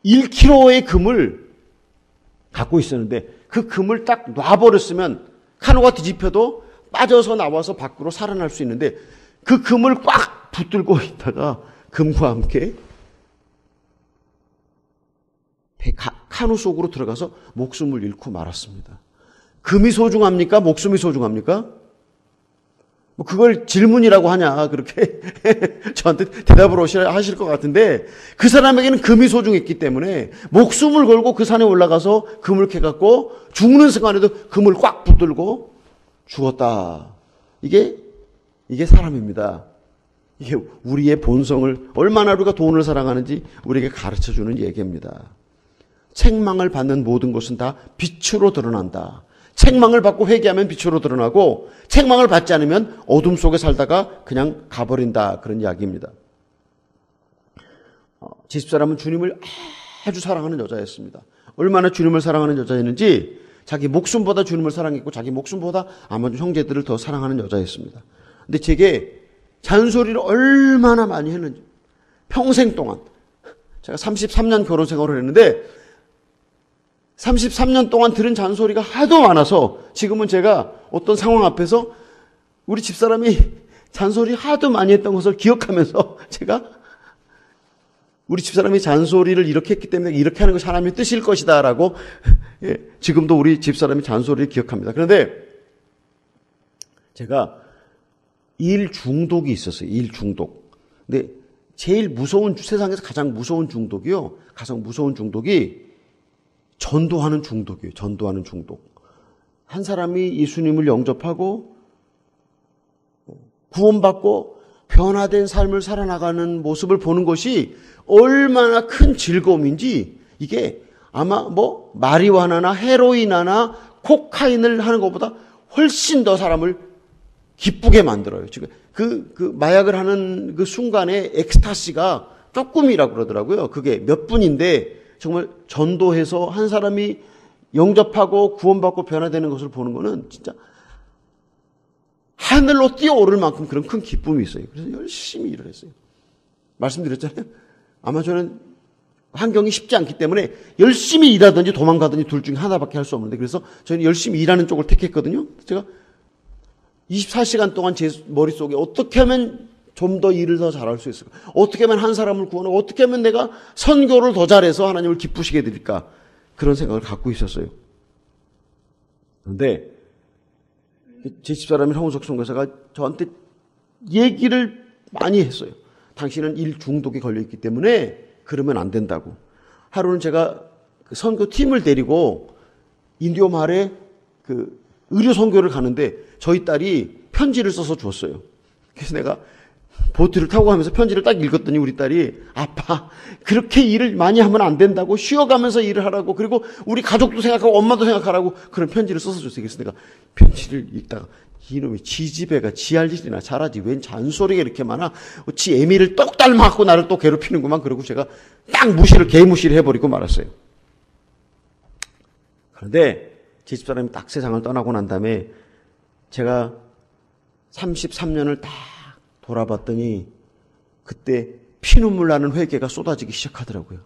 1kg의 금을 갖고 있었는데 그 금을 딱 놔버렸으면 카누가 뒤집혀도 빠져서 나와서 밖으로 살아날 수 있는데 그 금을 꽉 붙들고 있다가 금과 함께 카누 속으로 들어가서 목숨을 잃고 말았습니다. 금이 소중합니까? 목숨이 소중합니까? 뭐 그걸 질문이라고 하냐 그렇게 저한테 대답을 하실 것 같은데, 그 사람에게는 금이 소중했기 때문에 목숨을 걸고 그 산에 올라가서 금을 캐갖고 죽는 순간에도 금을 꽉 붙들고 죽었다. 이게 사람입니다. 이게 우리의 본성을, 얼마나 우리가 돈을 사랑하는지 우리에게 가르쳐주는 얘기입니다. 책망을 받는 모든 것은 다 빛으로 드러난다. 책망을 받고 회개하면 빛으로 드러나고, 책망을 받지 않으면 어둠 속에 살다가 그냥 가버린다. 그런 이야기입니다. 제 집사람은 주님을 아주 사랑하는 여자였습니다. 얼마나 주님을 사랑하는 여자였는지, 자기 목숨보다 주님을 사랑했고 자기 목숨보다 아마존 형제들을 더 사랑하는 여자였습니다. 근데 제게 잔소리를 얼마나 많이 했는지, 평생 동안 제가 33년 결혼 생활을 했는데 33년 동안 들은 잔소리가 하도 많아서 지금은 제가 어떤 상황 앞에서 우리 집사람이 잔소리 하도 많이 했던 것을 기억하면서 제가 우리 집사람이 잔소리를 이렇게 했기 때문에 이렇게 하는 것이 하나님의 뜻일 것이다 라고 지금도 우리 집사람이 잔소리를 기억합니다. 그런데 제가 일 중독이 있었어요. 일 중독. 근데 제일 무서운, 세상에서 가장 무서운 중독이요. 가장 무서운 중독이 전도하는 중독이에요. 전도하는 중독. 한 사람이 예수님을 영접하고 구원받고 변화된 삶을 살아나가는 모습을 보는 것이 얼마나 큰 즐거움인지, 이게 아마 마리화나나 헤로인이나 코카인을 하는 것보다 훨씬 더 사람을 기쁘게 만들어요. 지금 그 마약을 하는 그 순간에 엑스타시가 조금이라고 그러더라고요. 그게 몇 분인데 정말 전도해서 한 사람이 영접하고 구원받고 변화되는 것을 보는 거는 진짜 하늘로 뛰어오를 만큼 그런 큰 기쁨이 있어요. 그래서 열심히 일을 했어요. 말씀드렸잖아요. 아마 저는 환경이 쉽지 않기 때문에 열심히 일하든지 도망가든지 둘 중에 하나밖에 할 수 없는데, 그래서 저는 열심히 일하는 쪽을 택했거든요. 제가 24시간 동안 제 머릿속에 어떻게 하면 좀 더 일을 더 잘할 수 있을까? 어떻게 하면 한 사람을 구원하고 어떻게 하면 내가 선교를 더 잘해서 하나님을 기쁘시게 해드릴까? 그런 생각을 갖고 있었어요. 그런데 제 집사람이 황우석 선교사가 저한테 얘기를 많이 했어요. 당신은 일 중독에 걸려있기 때문에 그러면 안 된다고. 하루는 제가 그 선교팀을 데리고 인디오 마을에 그 의료 선교를 가는데 저희 딸이 편지를 써서 줬어요. 그래서 내가 보트를 타고 가면서 편지를 딱 읽었더니 우리 딸이, 아빠 그렇게 일을 많이 하면 안 된다고, 쉬어가면서 일을 하라고, 그리고 우리 가족도 생각하고 엄마도 생각하라고 그런 편지를 써서 줬어요. 그래서 내가 편지를 읽다가 이놈이 지지배가 지할 일이나 잘하지 웬 잔소리가 이렇게 많아. 지 애미를 똑 닮아갖고 나를 또 괴롭히는구만. 그러고 제가 딱 개무시를 해버리고 말았어요. 그런데 제 집사람이 딱 세상을 떠나고 난 다음에 제가 33년을 딱 돌아봤더니 그때 피눈물 나는 회개가 쏟아지기 시작하더라고요.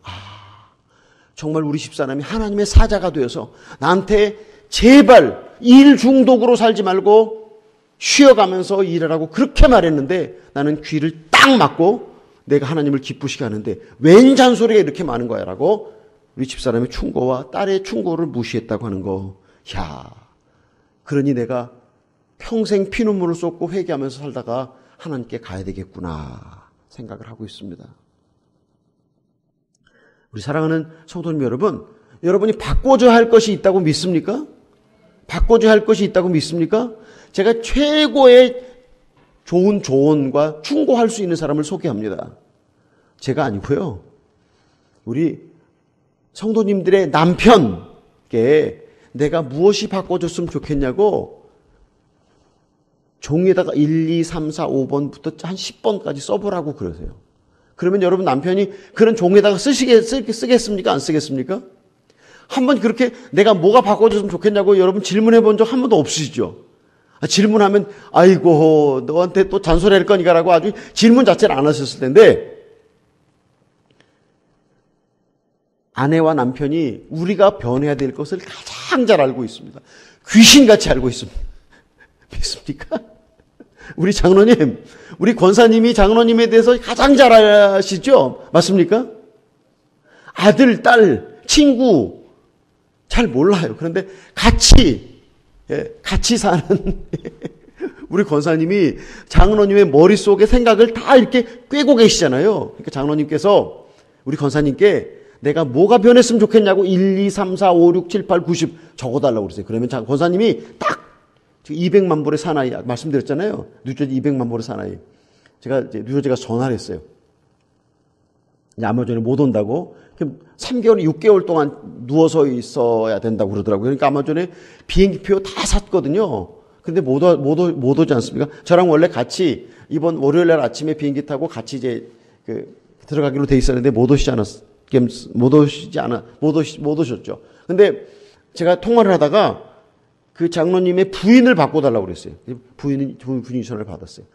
정말 우리 집사람이 하나님의 사자가 되어서 나한테 제발 일 중독으로 살지 말고 쉬어가면서 일하라고 그렇게 말했는데 나는 귀를 딱 막고 내가 하나님을 기쁘시게 하는데 웬 잔소리가 이렇게 많은 거야 라고 우리 집사람의 충고와 딸의 충고를 무시했다고 하는 거. 그러니 내가 평생 피눈물을 쏟고 회개하면서 살다가 하나님께 가야 되겠구나 생각을 하고 있습니다. 우리 사랑하는 성도님 여러분, 여러분이 바꿔줘야 할 것이 있다고 믿습니까? 바꿔줘야 할 것이 있다고 믿습니까? 제가 최고의 좋은 조언과 충고할 수 있는 사람을 소개합니다. 제가 아니고요. 우리 성도님들의 남편께 내가 무엇이 바꿔줬으면 좋겠냐고 종이에다가 1, 2, 3, 4, 5번부터 한 10번까지 써보라고 그러세요. 그러면 여러분 남편이 그런 종이에다가 쓰겠습니까? 안 쓰겠습니까? 한번 그렇게 내가 뭐가 바꿔줬으면 좋겠냐고 여러분 질문해 본 적 한 번도 없으시죠? 질문하면 아이고 너한테 또 잔소리 할 거니까라고 아주 질문 자체를 안 하셨을 텐데 아내와 남편이 우리가 변해야 될 것을 가장 잘 알고 있습니다. 귀신같이 알고 있습니다. 믿습니까? 우리 장로님, 우리 권사님이 장로님에 대해서 가장 잘 아시죠? 맞습니까? 아들, 딸, 친구 잘 몰라요. 그런데 같이 사는 우리 권사님이 장로님의 머릿속에 생각을 다 이렇게 꿰고 계시잖아요. 그러니까 장로님께서 우리 권사님께 내가 뭐가 변했으면 좋겠냐고 1, 2, 3, 4, 5, 6, 7, 8, 90 적어달라고 그러세요. 그러면 권사님이 딱 200만 불의 사나이 말씀드렸잖아요. 뉴저지 200만 불의 사나이. 제가 이제 뉴저지가 전화를 했어요. 이제 아마존에 못 온다고. 3개월, 6개월 동안 누워서 있어야 된다고 그러더라고요. 그러니까 아마존에 비행기표 다 샀거든요. 근데 못 오지 않습니까? 저랑 원래 같이 이번 월요일 날 아침에 비행기 타고 같이 이제 들어가기로 돼 있었는데 못 오셨죠. 근데 제가 통화를 하다가 그 장로님의 부인을 바꿔달라고 그랬어요. 부인이 전화를 받았어요.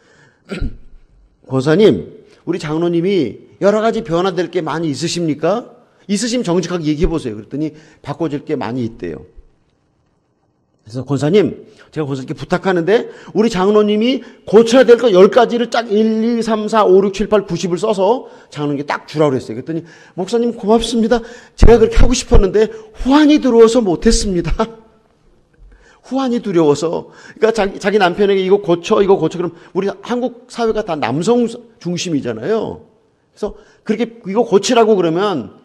권사님, 우리 장로님이 여러 가지 변화될 게 많이 있으십니까? 있으시면 정직하게 얘기해 보세요. 그랬더니 바꿔줄 게 많이 있대요. 그래서 권사님, 제가 권사님께 부탁하는데 우리 장로님이 고쳐야 될 거 10가지를 딱 1, 2, 3, 4, 5, 6, 7, 8, 90을 써서 장로님께 딱 주라고 그랬어요. 그랬더니 목사님 고맙습니다. 제가 그렇게 하고 싶었는데 후환이 들어와서 못했습니다. 후환이 두려워서. 그러니까 자기 남편에게 이거 고쳐. 그럼 우리 한국 사회가 다 남성 중심이잖아요. 그래서 그렇게 이거 고치라고 그러면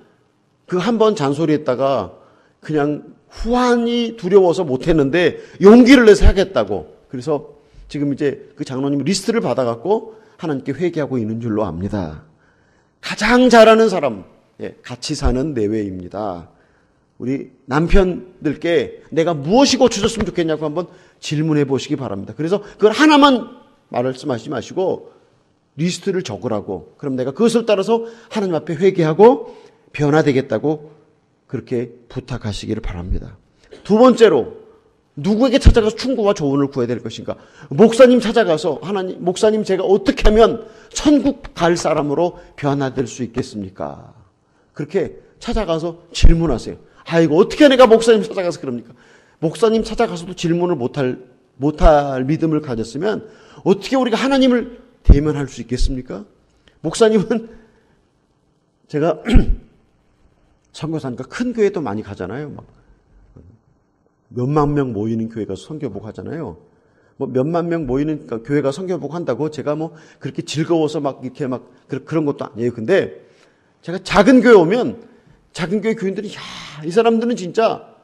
그 한 번 잔소리했다가 그냥 후환이 두려워서 못했는데 용기를 내서 하겠다고. 그래서 지금 이제 그 장로님 리스트를 받아갖고 하나님께 회개하고 있는 줄로 압니다. 가장 잘하는 사람, 같이 사는 내외입니다. 우리 남편들께 내가 무엇이 고쳐졌으면 좋겠냐고 한번 질문해 보시기 바랍니다. 그래서 그걸 하나만 말씀하시지 마시고 리스트를 적으라고. 그럼 내가 그것을 따라서 하나님 앞에 회개하고 변화되겠다고 그렇게 부탁하시기를 바랍니다. 두 번째로 누구에게 찾아가서 충고와 조언을 구해야 될 것인가? 목사님 찾아가서 하나님, 목사님 제가 어떻게 하면 천국 갈 사람으로 변화될 수 있겠습니까? 그렇게 찾아가서 질문하세요. 아이고 어떻게 내가 목사님 찾아가서 그럽니까? 목사님 찾아가서도 질문을 못할 믿음을 가졌으면 어떻게 우리가 하나님을 대면할 수 있겠습니까? 목사님은 제가 선교사니까 큰 교회도 많이 가잖아요. 막 몇만 명 모이는 교회 가서 선교복 하잖아요. 뭐 몇만 명 모이는 교회 가서 선교복 한다고 제가 뭐 그렇게 즐거워서 막 이렇게 막 그런 것도 아니에요. 근데 제가 작은 교회 오면 작은 교회 교인들이 이 사람들은 진짜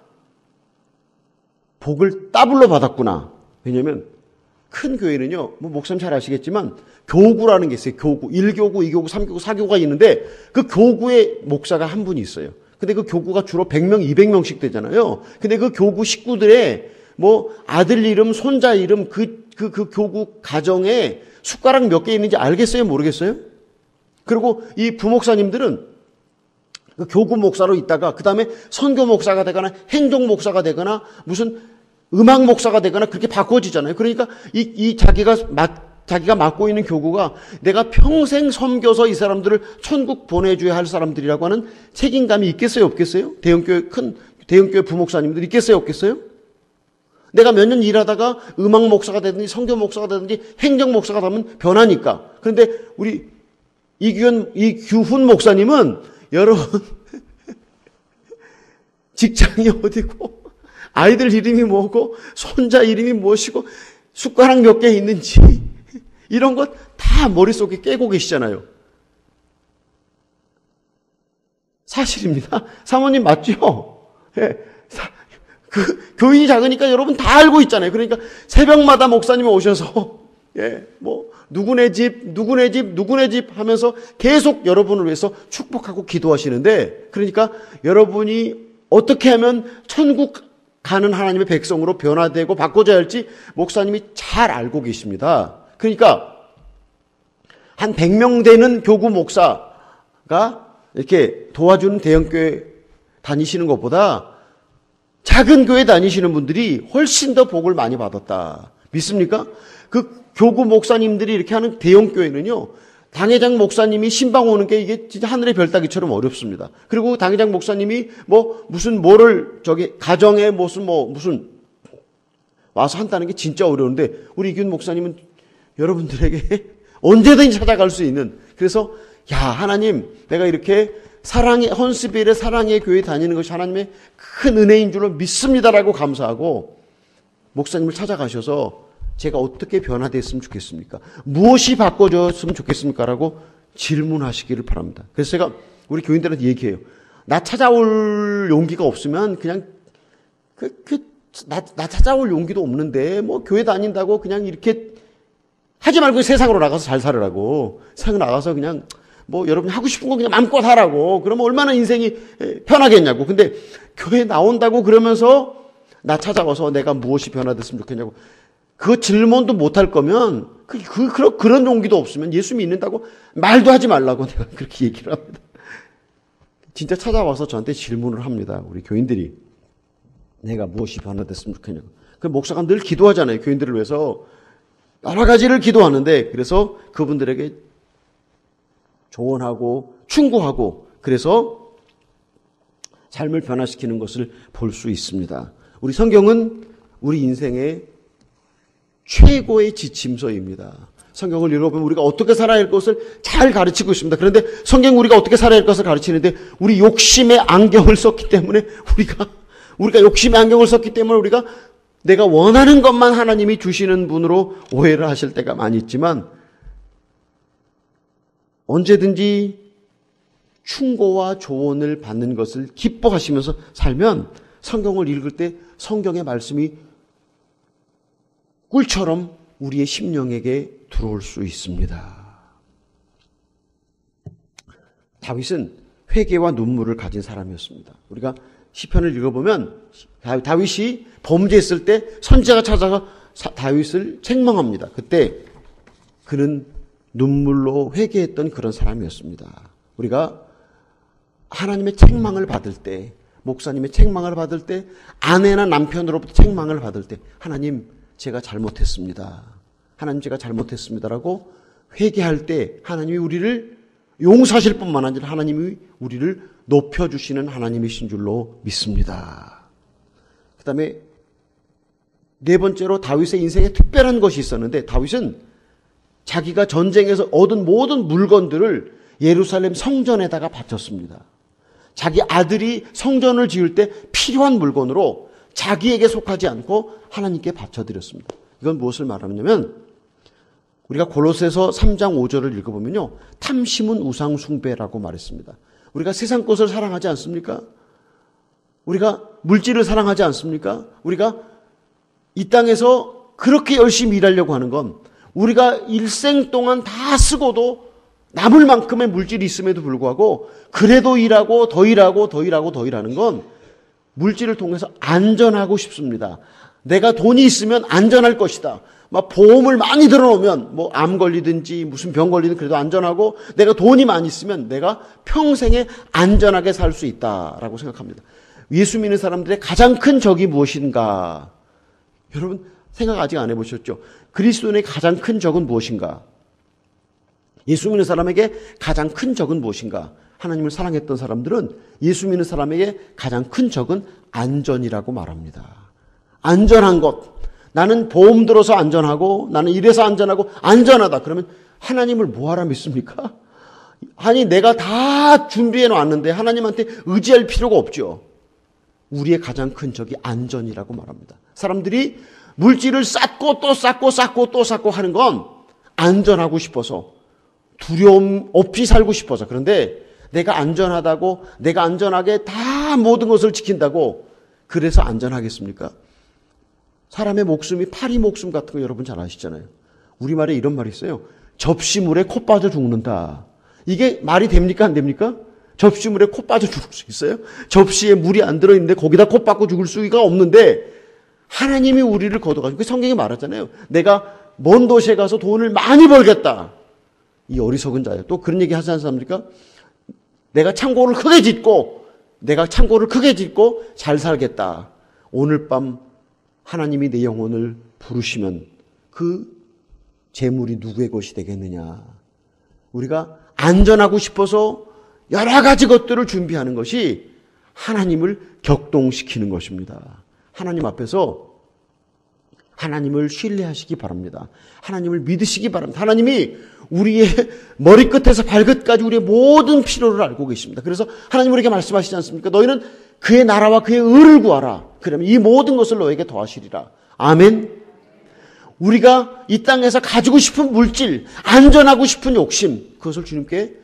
복을 더블로 받았구나. 왜냐면 큰 교회는요, 뭐 목사님 잘 아시겠지만 교구라는 게 있어요. 교구, 1교구, 2교구, 3교구, 4교구가 있는데 그 교구의 목사가 한 분이 있어요. 근데 그 교구가 주로 100명, 200명씩 되잖아요. 근데 그 교구 식구들의 뭐 아들 이름, 손자 이름, 그 그 교구 가정에 숟가락 몇 개 있는지 알겠어요? 모르겠어요? 그리고 이 부목사님들은 그 교구 목사로 있다가 그 다음에 선교 목사가 되거나 행정 목사가 되거나 무슨 음악 목사가 되거나 그렇게 바꿔지잖아요. 그러니까 자기가 맡고 있는 교구가 내가 평생 섬겨서 이 사람들을 천국 보내줘야 할 사람들이라고 하는 책임감이 있겠어요? 없겠어요? 대형교회 부목사님들 있겠어요? 없겠어요? 내가 몇 년 일하다가 음악 목사가 되든지 성교 목사가 되든지 행정 목사가 되면 변하니까. 그런데 우리 이규훈 목사님은 여러분 직장이 어디고 아이들 이름이 뭐고 손자 이름이 무엇이고 숟가락 몇 개 있는지 이런 것 다 머릿속에 깨고 계시잖아요. 사실입니다. 사모님 맞죠? 예. 그 교인이 작으니까 여러분 다 알고 있잖아요. 그러니까 새벽마다 목사님이 오셔서 누구네 집 하면서 계속 여러분을 위해서 축복하고 기도하시는데, 그러니까 여러분이 어떻게 하면 천국 가는 하나님의 백성으로 변화되고 바꿔져야 할지 목사님이 잘 알고 계십니다. 그러니까 한 100명 되는 교구 목사가 이렇게 도와주는 대형교회 다니시는 것보다 작은 교회 다니시는 분들이 훨씬 더 복을 많이 받았다. 믿습니까? 그 교구 목사님들이 이렇게 하는 대형교회는요, 당회장 목사님이 신방 오는 게 이게 진짜 하늘의 별따기처럼 어렵습니다. 그리고 당회장 목사님이 가정에 무슨 와서 한다는 게 진짜 어려운데, 우리 이균 목사님은 여러분들에게 언제든지 찾아갈 수 있는, 그래서 하나님, 내가 이렇게 헌스빌의 사랑의 교회 다니는 것이 하나님의 큰 은혜인 줄로 믿습니다라고 감사하고 목사님을 찾아가셔서 제가 어떻게 변화됐으면 좋겠습니까? 무엇이 바꿔졌으면 좋겠습니까? 라고 질문하시기를 바랍니다. 그래서 제가 우리 교인들한테 얘기해요. 나 찾아올 용기가 없으면 그냥 나 찾아올 용기도 없는데 교회 다닌다고 그냥 이렇게 하지 말고 세상으로 나가서 잘 살으라고. 세상에 나가서 그냥 여러분이 하고 싶은 거 그냥 마음껏 하라고. 그러면 얼마나 인생이 편하겠냐고. 근데 교회 나온다고 그러면서 나 찾아와서 내가 무엇이 변화됐으면 좋겠냐고. 그 질문도 못 할 거면 그런 용기도 없으면 예수 믿는다고 말도 하지 말라고 내가 그렇게 얘기를 합니다. 진짜 찾아와서 저한테 질문을 합니다. 우리 교인들이. 내가 무엇이 변화됐으면 좋겠냐고. 그 목사가 늘 기도하잖아요. 교인들을 위해서. 여러 가지를 기도하는데, 그래서 그분들에게 조언하고 충고하고 그래서 삶을 변화시키는 것을 볼 수 있습니다. 우리 성경은 우리 인생의 최고의 지침서입니다. 성경을 읽어보면 우리가 어떻게 살아야 할 것을 잘 가르치고 있습니다. 그런데 성경 우리가 어떻게 살아야 할 것을 가르치는데 우리 욕심의 안경을 썼기 때문에 우리가 욕심의 안경을 썼기 때문에 우리가 내가 원하는 것만 하나님이 주시는 분으로 오해를 하실 때가 많이 있지만, 언제든지 충고와 조언을 받는 것을 기뻐하시면서 살면 성경을 읽을 때 성경의 말씀이 꿀처럼 우리의 심령에게 들어올 수 있습니다. 다윗은 회개와 눈물을 가진 사람이었습니다. 우리가 시편을 읽어보면 다윗이 범죄했을 때 선지자가 찾아가 다윗을 책망합니다. 그때 그는 눈물로 회개했던 그런 사람이었습니다. 우리가 하나님의 책망을 받을 때, 목사님의 책망을 받을 때, 아내나 남편으로부터 책망을 받을 때, 하나님 제가 잘못했습니다. 하나님 제가 잘못했습니다라고 회개할 때 하나님이 우리를 용서하실 뿐만 아니라 하나님이 우리를 높여주시는 하나님이신 줄로 믿습니다. 그 다음에 네 번째로 다윗의 인생에 특별한 것이 있었는데, 다윗은 자기가 전쟁에서 얻은 모든 물건들을 예루살렘 성전에다가 바쳤습니다. 자기 아들이 성전을 지을 때 필요한 물건으로 자기에게 속하지 않고 하나님께 바쳐드렸습니다. 이건 무엇을 말하냐면, 우리가 골로새서 3장 5절을 읽어보면요, 탐심은 우상 숭배라고 말했습니다. 우리가 세상 것을 사랑하지 않습니까? 우리가 물질을 사랑하지 않습니까? 우리가 이 땅에서 그렇게 열심히 일하려고 하는 건 우리가 일생 동안 다 쓰고도 남을 만큼의 물질이 있음에도 불구하고 그래도 일하고 더 일하고 더 일하고 더 일하는 건 물질을 통해서 안전하고 싶습니다. 내가 돈이 있으면 안전할 것이다. 막 보험을 많이 들어놓으면 뭐 암 걸리든지 무슨 병 걸리든 그래도 안전하고 내가 돈이 많이 있으면 내가 평생에 안전하게 살 수 있다라고 생각합니다. 예수 믿는 사람들의 가장 큰 적이 무엇인가? 여러분 생각 아직 안 해보셨죠? 그리스도인의 가장 큰 적은 무엇인가? 예수 믿는 사람에게 가장 큰 적은 무엇인가? 하나님을 사랑했던 사람들은 예수 믿는 사람에게 가장 큰 적은 안전이라고 말합니다. 안전한 것. 나는 보험 들어서 안전하고 나는 이래서 안전하고 안전하다. 그러면 하나님을 뭐하라 믿습니까? 아니 내가 다 준비해 놨는데 하나님한테 의지할 필요가 없죠. 우리의 가장 큰 적이 안전이라고 말합니다. 사람들이 물질을 쌓고 또 쌓고 쌓고 또 쌓고 하는 건 안전하고 싶어서 두려움 없이 살고 싶어서. 그런데 내가 안전하다고 내가 안전하게 다 모든 것을 지킨다고 그래서 안전하겠습니까? 사람의 목숨이 파리 목숨 같은 거 여러분 잘 아시잖아요. 우리말에 이런 말이 있어요. 접시물에 코 빠져 죽는다. 이게 말이 됩니까 안 됩니까? 접시물에 코 빠져 죽을 수 있어요? 접시에 물이 안 들어있는데 거기다 코 빠고 죽을 수가 없는데 하나님이 우리를 거둬가지고 성경에 말하잖아요. 내가 먼 도시에 가서 돈을 많이 벌겠다. 이 어리석은 자예요. 또 그런 얘기 하지 않습니까? 내가 창고를 크게 짓고 잘 살겠다. 오늘 밤 하나님이 내 영혼을 부르시면 그 재물이 누구의 것이 되겠느냐. 우리가 안전하고 싶어서 여러 가지 것들을 준비하는 것이 하나님을 격동시키는 것입니다. 하나님 앞에서 하나님을 신뢰하시기 바랍니다. 하나님을 믿으시기 바랍니다. 하나님이 우리의 머리끝에서 발끝까지 우리의 모든 필요를 알고 계십니다. 그래서 하나님 우리에게 말씀하시지 않습니까? 너희는 그의 나라와 그의 의를 구하라. 그러면 이 모든 것을 너에게 더하시리라. 아멘. 우리가 이 땅에서 가지고 싶은 물질, 안전하고 싶은 욕심, 그것을 주님께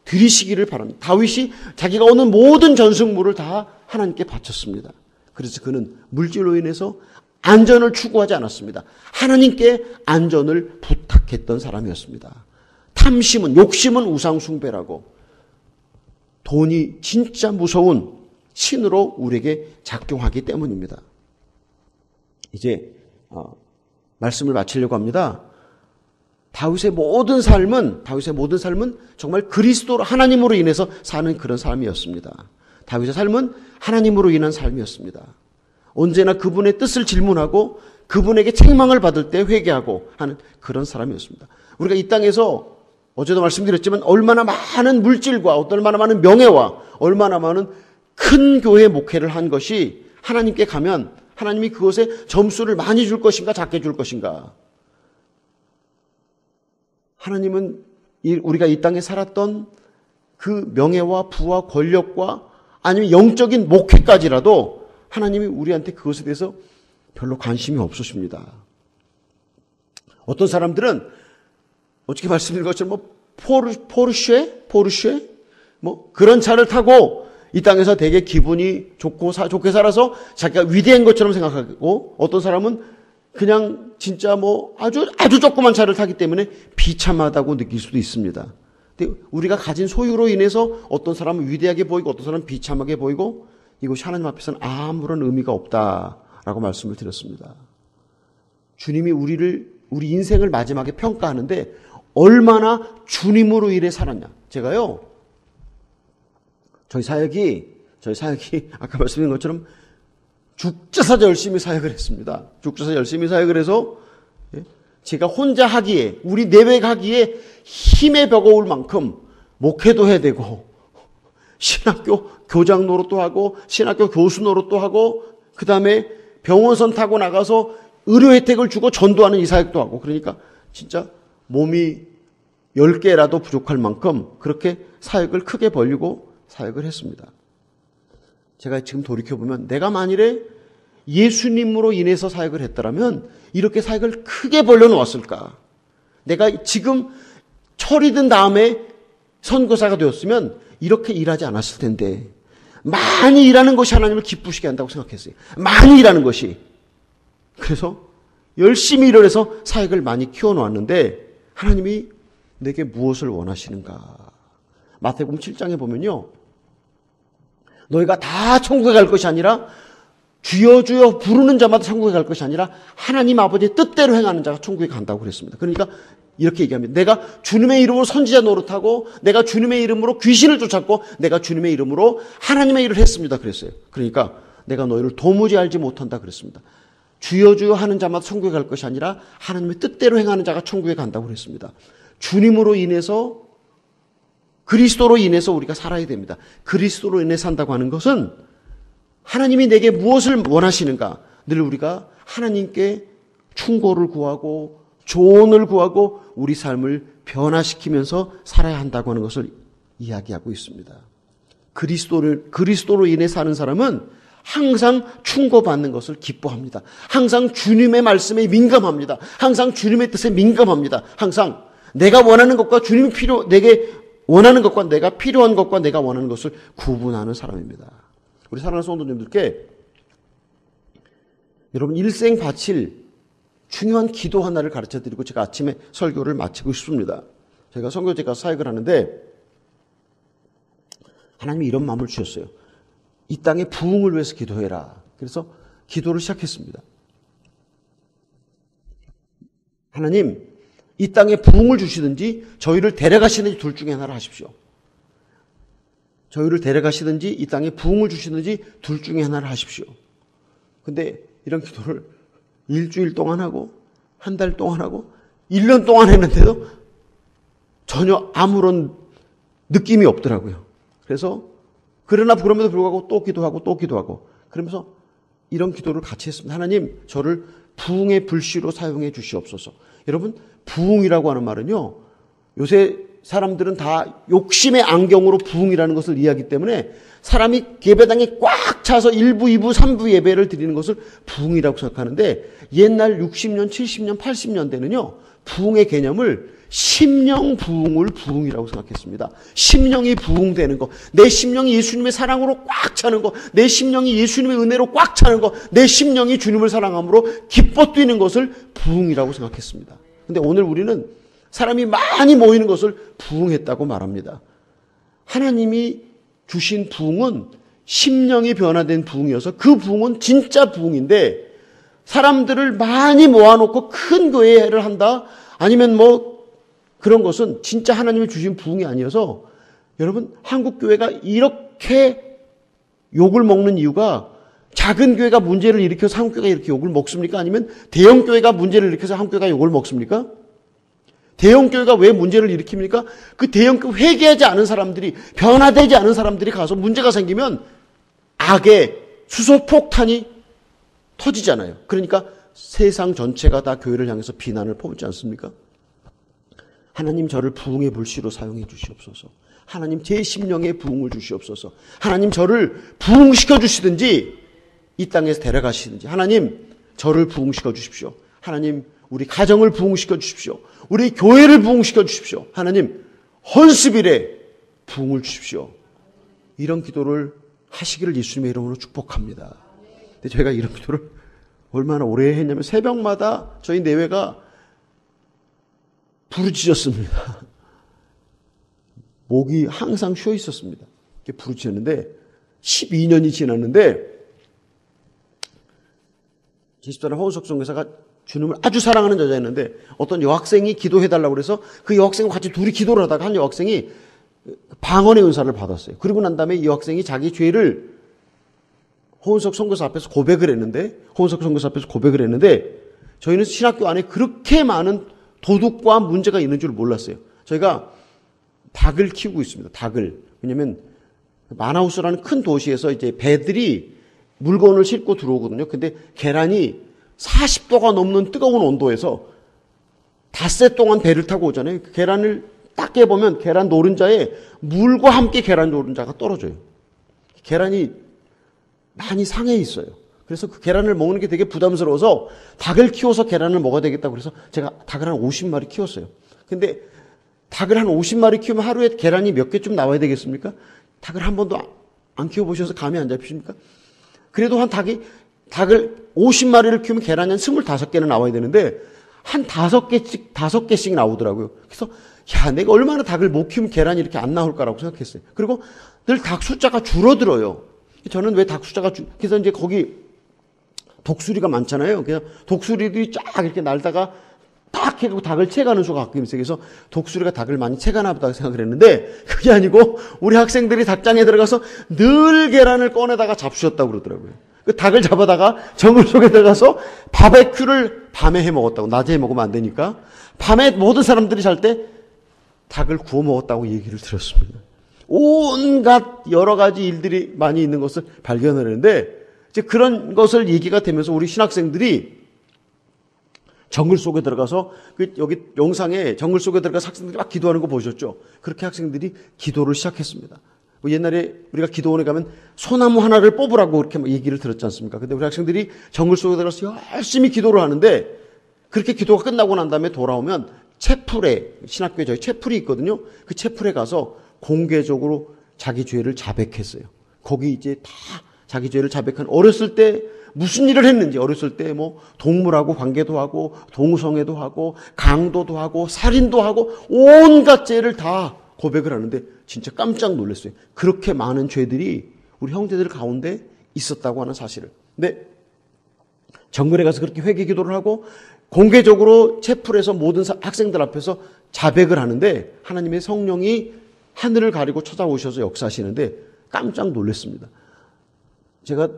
드리시기를 바랍니다. 다윗이 자기가 얻는 모든 전승물을 다 하나님께 바쳤습니다. 그래서 그는 물질로 인해서 안전을 추구하지 않았습니다. 하나님께 안전을 부탁했던 사람이었습니다. 탐심은, 욕심은 우상숭배라고 돈이 진짜 무서운 신으로 우리에게 작용하기 때문입니다. 이제 말씀을 마치려고 합니다. 다윗의 모든 삶은 정말 그리스도로 하나님으로 인해서 사는 그런 삶이었습니다. 다윗의 삶은 하나님으로 인한 삶이었습니다. 언제나 그분의 뜻을 질문하고 그분에게 책망을 받을 때 회개하고 하는 그런 사람이었습니다. 우리가 이 땅에서 어제도 말씀드렸지만 얼마나 많은 물질과 얼마나 많은 명예와 얼마나 많은 큰 교회 목회를 한 것이 하나님께 가면 하나님이 그것에 점수를 많이 줄 것인가 작게 줄 것인가. 하나님은 우리가 이 땅에 살았던 그 명예와 부와 권력과 아니면 영적인 목회까지라도 하나님이 우리한테 그것에 대해서 별로 관심이 없으십니다. 어떤 사람들은 어떻게 말씀드린 것처럼 포르쉐 그런 차를 타고 이 땅에서 되게 기분이 좋게 살아서 자기가 위대한 것처럼 생각하고, 어떤 사람은 그냥 진짜 아주 조그만 차를 타기 때문에 비참하다고 느낄 수도 있습니다. 근데 우리가 가진 소유로 인해서 어떤 사람은 위대하게 보이고 어떤 사람은 비참하게 보이고, 이것이 하나님 앞에서는 아무런 의미가 없다라고 말씀을 드렸습니다. 주님이 우리 인생을 마지막에 평가하는데 얼마나 주님으로 인해 살았냐. 제가요, 저희 사역이 아까 말씀드린 것처럼 죽자사자 열심히 사역을 했습니다. 죽자사자 열심히 사역을 해서 제가 혼자 하기에, 우리 내외하기에 힘에 벽어올 만큼 목회도 해야 되고, 신학교 교장 노릇도 하고, 신학교 교수 노릇도 하고, 그 다음에 병원선 타고 나가서 의료 혜택을 주고 전도하는 이 사역도 하고, 그러니까 진짜 몸이 10개라도 부족할 만큼 그렇게 사역을 크게 벌리고 사역을 했습니다. 제가 지금 돌이켜보면 내가 만일에 예수님으로 인해서 사역을 했더라면 이렇게 사역을 크게 벌려놓았을까? 내가 지금 철이 든 다음에 선교사가 되었으면 이렇게 일하지 않았을 텐데, 많이 일하는 것이 하나님을 기쁘시게 한다고 생각했어요. 많이 일하는 것이. 그래서 열심히 일을 해서 사역을 많이 키워놓았는데 하나님이 내게 무엇을 원하시는가? 마태복음 7장에 보면요, 너희가 다 천국에 갈 것이 아니라 주여 주여 부르는 자마다 천국에 갈 것이 아니라 하나님 아버지의 뜻대로 행하는 자가 천국에 간다고 그랬습니다. 그러니까 이렇게 얘기합니다. 내가 주님의 이름으로 선지자 노릇하고 내가 주님의 이름으로 귀신을 쫓았고 내가 주님의 이름으로 하나님의 일을 했습니다. 그랬어요. 그러니까 내가 너희를 도무지 알지 못한다 그랬습니다. 주여 주여 하는 자마다 천국에 갈 것이 아니라 하나님의 뜻대로 행하는 자가 천국에 간다고 그랬습니다. 주님으로 인해서 그리스도로 인해서 우리가 살아야 됩니다. 그리스도로 인해 산다고 하는 것은 하나님이 내게 무엇을 원하시는가 늘 우리가 하나님께 충고를 구하고 조언을 구하고 우리 삶을 변화시키면서 살아야 한다고 하는 것을 이야기하고 있습니다. 그리스도로 인해 사는 사람은 항상 충고받는 것을 기뻐합니다. 항상 주님의 말씀에 민감합니다. 항상 주님의 뜻에 민감합니다. 항상 내가 원하는 것과 내게 원하는 것과 내가 필요한 것과 내가 원하는 것을 구분하는 사람입니다. 우리 사랑하는 성도님들께 여러분 일생 바칠 중요한 기도 하나를 가르쳐드리고 제가 아침에 설교를 마치고 싶습니다. 제가 선교제 가서 사역을 하는데 하나님이 이런 마음을 주셨어요. 이 땅의 부흥을 위해서 기도해라. 그래서 기도를 시작했습니다. 하나님, 이 땅에 부흥을 주시든지 저희를 데려가시든지 둘 중에 하나를 하십시오. 저희를 데려가시든지 이 땅에 부흥을 주시든지 둘 중에 하나를 하십시오. 근데 이런 기도를 일주일 동안 하고 한 달 동안 하고 1년 동안 했는데도 전혀 아무런 느낌이 없더라고요. 그러나 그럼에도 불구하고 또 기도하고 그러면서 이런 기도를 같이 했습니다. 하나님, 저를 부흥의 불씨로 사용해 주시옵소서. 여러분, 부흥이라고 하는 말은요, 요새 사람들은 다 욕심의 안경으로 부흥이라는 것을 이해하기 때문에 사람이 예배당에 꽉 차서 1부, 2부, 3부 예배를 드리는 것을 부흥이라고 생각하는데 옛날 60년, 70년, 80년대는요, 부흥의 개념을 심령 부흥을 부흥이라고 생각했습니다. 심령이 부흥되는 것, 내 심령이 예수님의 사랑으로 꽉 차는 것, 내 심령이 예수님의 은혜로 꽉 차는 것, 내 심령이 주님을 사랑함으로 기뻐 뛰는 것을 부흥이라고 생각했습니다. 근데 오늘 우리는 사람이 많이 모이는 것을 부흥했다고 말합니다. 하나님이 주신 부흥은 심령이 변화된 부흥이어서 그 부흥은 진짜 부흥인데 사람들을 많이 모아놓고 큰 교회를 한다? 아니면 그런 것은 진짜 하나님이 주신 부흥이 아니어서 여러분 한국교회가 이렇게 욕을 먹는 이유가 작은 교회가 문제를 일으켜서 한국교회가 이렇게 욕을 먹습니까? 아니면 대형교회가 문제를 일으켜서 한국교회가 욕을 먹습니까? 대형교회가 왜 문제를 일으킵니까? 그 대형교회 회개하지 않은 사람들이 변화되지 않은 사람들이 가서 문제가 생기면 악의 수소폭탄이 터지잖아요. 그러니까 세상 전체가 다 교회를 향해서 비난을 퍼붓지 않습니까? 하나님 저를 부흥의 불씨로 사용해 주시옵소서. 하나님 제 심령에 부흥을 주시옵소서. 하나님 저를 부흥시켜 주시든지 이 땅에서 데려가시든지 하나님 저를 부흥시켜 주십시오. 하나님 우리 가정을 부흥시켜 주십시오. 우리 교회를 부흥시켜 주십시오. 하나님 헌습일에 부흥을 주십시오. 이런 기도를 하시기를 예수님의 이름으로 축복합니다. 근데 저희가 이런 기도를 얼마나 오래 했냐면 새벽마다 저희 내외가 부르짖었습니다. 목이 항상 쉬어 있었습니다. 이렇게 부르짖었는데 12년이 지났는데 제 집사람 허우석 선교사가 주님을 아주 사랑하는 여자였는데 어떤 여학생이 기도해달라고 그래서 그 여학생과 같이 둘이 기도를 하다가 한 여학생이 방언의 은사를 받았어요. 그리고 난 다음에 이 여학생이 자기 죄를 허은석 선교사 앞에서 고백을 했는데 저희는 신학교 안에 그렇게 많은 도둑과 문제가 있는 줄 몰랐어요. 저희가 닭을 키우고 있습니다. 닭을. 왜냐면 마나우스라는 큰 도시에서 이제 배들이 물건을 싣고 들어오거든요. 근데 계란이 40도가 넘는 뜨거운 온도에서 닷새 동안 배를 타고 오잖아요. 계란을 딱 깨보면 계란 노른자에 물과 함께 계란 노른자가 떨어져요. 계란이 많이 상해 있어요. 그래서 그 계란을 먹는 게 되게 부담스러워서 닭을 키워서 계란을 먹어야 되겠다고 그래서 제가 닭을 한 50마리 키웠어요. 근데 닭을 한 50마리 키우면 하루에 계란이 몇 개쯤 나와야 되겠습니까? 닭을 한 번도 안 키워보셔서 감이 안 잡히십니까? 그래도 닭을 50마리를 키우면 계란이 한 25개는 나와야 되는데 한 5개씩 나오더라고요. 그래서 내가 얼마나 닭을 못 키우면 계란이 이렇게 안 나올까라고 생각했어요. 그리고 늘 닭 숫자가 줄어들어요. 저는 왜 닭 숫자가 그래서 이제 거기 독수리가 많잖아요. 그래서 독수리들이 쫙 이렇게 날다가 딱 해고 닭을 채가는 수가 가끔 있어요. 그래서 독수리가 닭을 많이 채가나 보다 생각을 했는데 그게 아니고 우리 학생들이 닭장에 들어가서 늘 계란을 꺼내다가 잡수셨다고 그러더라고요. 그 닭을 잡아다가 정글 속에 들어가서 바베큐를 밤에 해 먹었다고. 낮에 해 먹으면 안 되니까. 밤에 모든 사람들이 잘 때 닭을 구워 먹었다고 얘기를 들었습니다. 온갖 여러 가지 일들이 많이 있는 것을 발견을 했는데 이제 그런 것을 얘기가 되면서 우리 신학생들이 정글 속에 들어가서 여기 영상에 정글 속에 들어가서 학생들이 막 기도하는 거 보셨죠? 그렇게 학생들이 기도를 시작했습니다. 옛날에 우리가 기도원에 가면 소나무 하나를 뽑으라고 그렇게 얘기를 들었지 않습니까? 근데 우리 학생들이 정글 속에 들어가서 열심히 기도를 하는데 그렇게 기도가 끝나고 난 다음에 돌아오면 채플에, 신학교에 저희 채플이 있거든요. 그 채플에 가서 공개적으로 자기 죄를 자백했어요. 거기 이제 다 자기 죄를 자백한, 어렸을 때 무슨 일을 했는지, 어렸을 때 뭐 동물하고 관계도 하고 동성애도 하고 강도도 하고 살인도 하고 온갖 죄를 다 고백을 하는데 진짜 깜짝 놀랐어요. 그렇게 많은 죄들이 우리 형제들 가운데 있었다고 하는 사실을. 근데 정글에 가서 그렇게 회개 기도를 하고 공개적으로 채플에서 모든 학생들 앞에서 자백을 하는데 하나님의 성령이 하늘을 가리고 찾아오셔서 역사하시는데 깜짝 놀랐습니다. 제가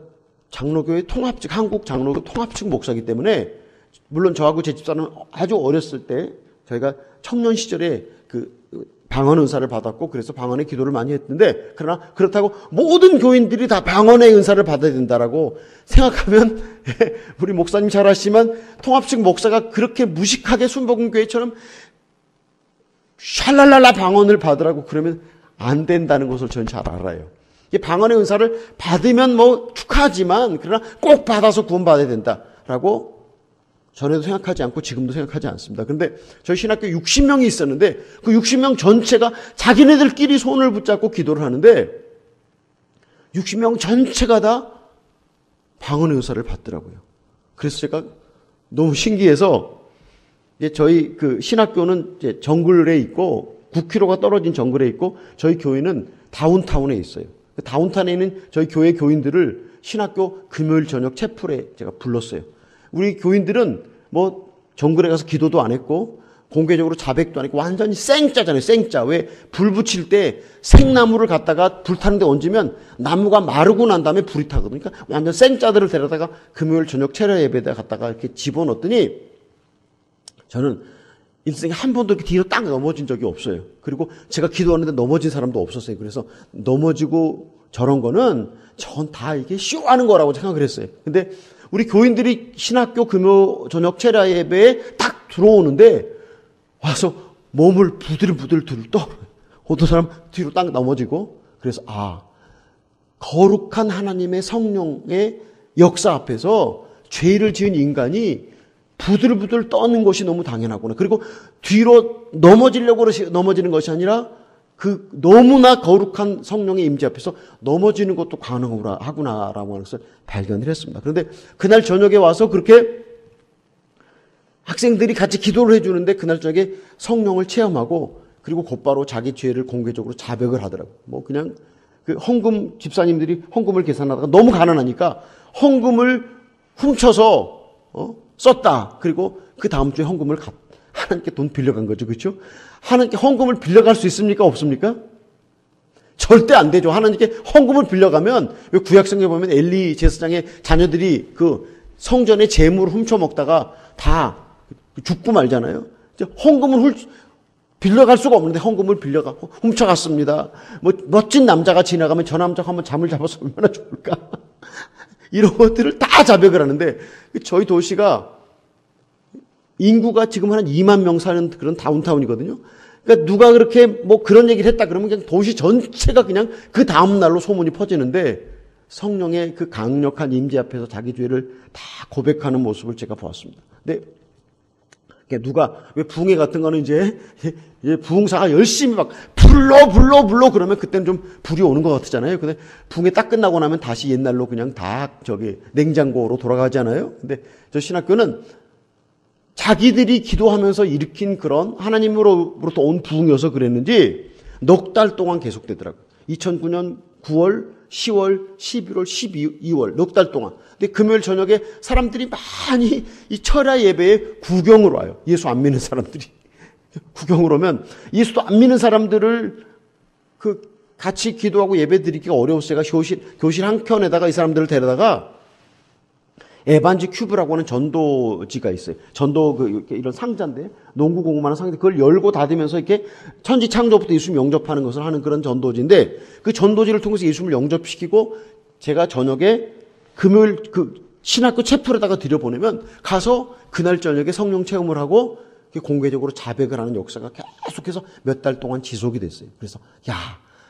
장로교회 통합직, 한국 장로교 통합직 목사이기 때문에 물론 저하고 제 집사는 아주 어렸을 때 저희가 청년 시절에 그 방언 은사를 받았고 그래서 방언의 기도를 많이 했는데 그러나 그렇다고 모든 교인들이 다 방언의 은사를 받아야 된다라고 생각하면 우리 목사님 잘 아시지만 통합식 목사가 그렇게 무식하게 순복음교회처럼 샬랄랄라 방언을 받으라고 그러면 안 된다는 것을 저는 잘 알아요. 방언의 은사를 받으면 뭐 축하하지만 그러나 꼭 받아서 구원받아야 된다라고 전에도 생각하지 않고 지금도 생각하지 않습니다. 그런데 저희 신학교 60명이 있었는데 그 60명 전체가 자기네들끼리 손을 붙잡고 기도를 하는데 60명 전체가 다 방언의 은사를 받더라고요. 그래서 제가 너무 신기해서 이제 저희 그 신학교는 이제 정글에 있고 9km가 떨어진 정글에 있고 저희 교회는 다운타운에 있어요. 다운타운에 있는 저희 교회 교인들을 신학교 금요일 저녁 채플에 제가 불렀어요. 우리 교인들은 뭐 정글에 가서 기도도 안 했고 공개적으로 자백도 안 했고 완전히 생짜잖아요. 생짜. 왜 불 붙일 때 생나무를 갖다가 불타는데 얹으면 나무가 마르고 난 다음에 불이 타거든요. 그러니까 완전 생짜들을 데려다가 금요일 저녁 체려 예배에다 갖다가 이렇게 집어넣었더니 저는 일생에 한 번도 이렇게 뒤로 딱 넘어진 적이 없어요. 그리고 제가 기도하는데 넘어진 사람도 없었어요. 그래서 넘어지고 저런 거는 전 다 이게 쇼하는 거라고 생각을 했어요. 근데 우리 교인들이 신학교 금요 저녁 체라 예배에 딱 들어오는데 와서 몸을 부들부들 들떠 어떤 사람 뒤로 딱 넘어지고 그래서 거룩한 하나님의 성령의 역사 앞에서 죄를 지은 인간이 부들부들 떠는 것이 너무 당연하구나. 그리고 뒤로 넘어지려고 넘어지는 것이 아니라 그 너무나 거룩한 성령의 임재 앞에서 넘어지는 것도 가능하구나라고 하는 것을 발견을 했습니다. 그런데 그날 저녁에 와서 그렇게 학생들이 같이 기도를 해주는데 그날 저녁에 성령을 체험하고 그리고 곧바로 자기 죄를 공개적으로 자백을 하더라고요. 뭐 그냥 그 헌금 집사님들이 헌금을 계산하다가 너무 가난하니까 헌금을 훔쳐서 썼다. 그리고 그 다음 주에 헌금을 하나님께 돈 빌려간 거죠. 그렇죠? 하나님께 헌금을 빌려갈 수 있습니까? 없습니까? 절대 안 되죠. 하나님께 헌금을 빌려가면 왜 구약성경에 보면 엘리 제사장의 자녀들이 그 성전의 재물을 훔쳐 먹다가 다 죽고 말잖아요. 헌금을 빌려갈 수가 없는데 헌금을 빌려가고 훔쳐갔습니다. 뭐 멋진 남자가 지나가면 저 남자가 한번 잠을 잡아서 얼마나 좋을까? 이런 것들을 다 자백을 하는데 저희 도시가 인구가 지금 한 2만 명 사는 그런 다운타운이거든요. 그러니까 누가 그렇게 뭐 그런 얘기를 했다 그러면 그냥 도시 전체가 그냥 그 다음 날로 소문이 퍼지는데 성령의 그 강력한 임재 앞에서 자기 죄를 다 고백하는 모습을 제가 보았습니다. 근데 누가 왜 부흥회 같은 거는 이제 부흥사가 열심히 막 불러 그러면 그때는 좀 불이 오는 것 같잖아요. 근데 부흥회 딱 끝나고 나면 다시 옛날로 그냥 다 냉장고로 돌아가잖아요. 근데 저 신학교는 자기들이 기도하면서 일으킨 그런 하나님으로부터 온 부흥이어서 그랬는지 넉 달 동안 계속되더라고요. 2009년 9월, 10월, 11월, 12월 넉 달 동안. 근데 금요일 저녁에 사람들이 많이 이 철야 예배에 구경을 와요. 예수 안 믿는 사람들이. 구경을 오면 예수도 안 믿는 사람들을 같이 기도하고 예배 드리기가 어려워서 제가 교실 한 켠에다가 이 사람들을 데려다가 에반지 큐브라고 하는 전도지가 있어요. 전도 이런 상자인데 농구 공부하는 상자 그걸 열고 닫으면서 이렇게 천지 창조부터 예수님 영접하는 것을 하는 그런 전도지인데 그 전도지를 통해서 예수님을 영접시키고 제가 저녁에 금요일 신학교 채플에다가 들여보내면 가서 그날 저녁에 성령 체험을 하고 공개적으로 자백을 하는 역사가 계속해서 몇 달 동안 지속이 됐어요. 그래서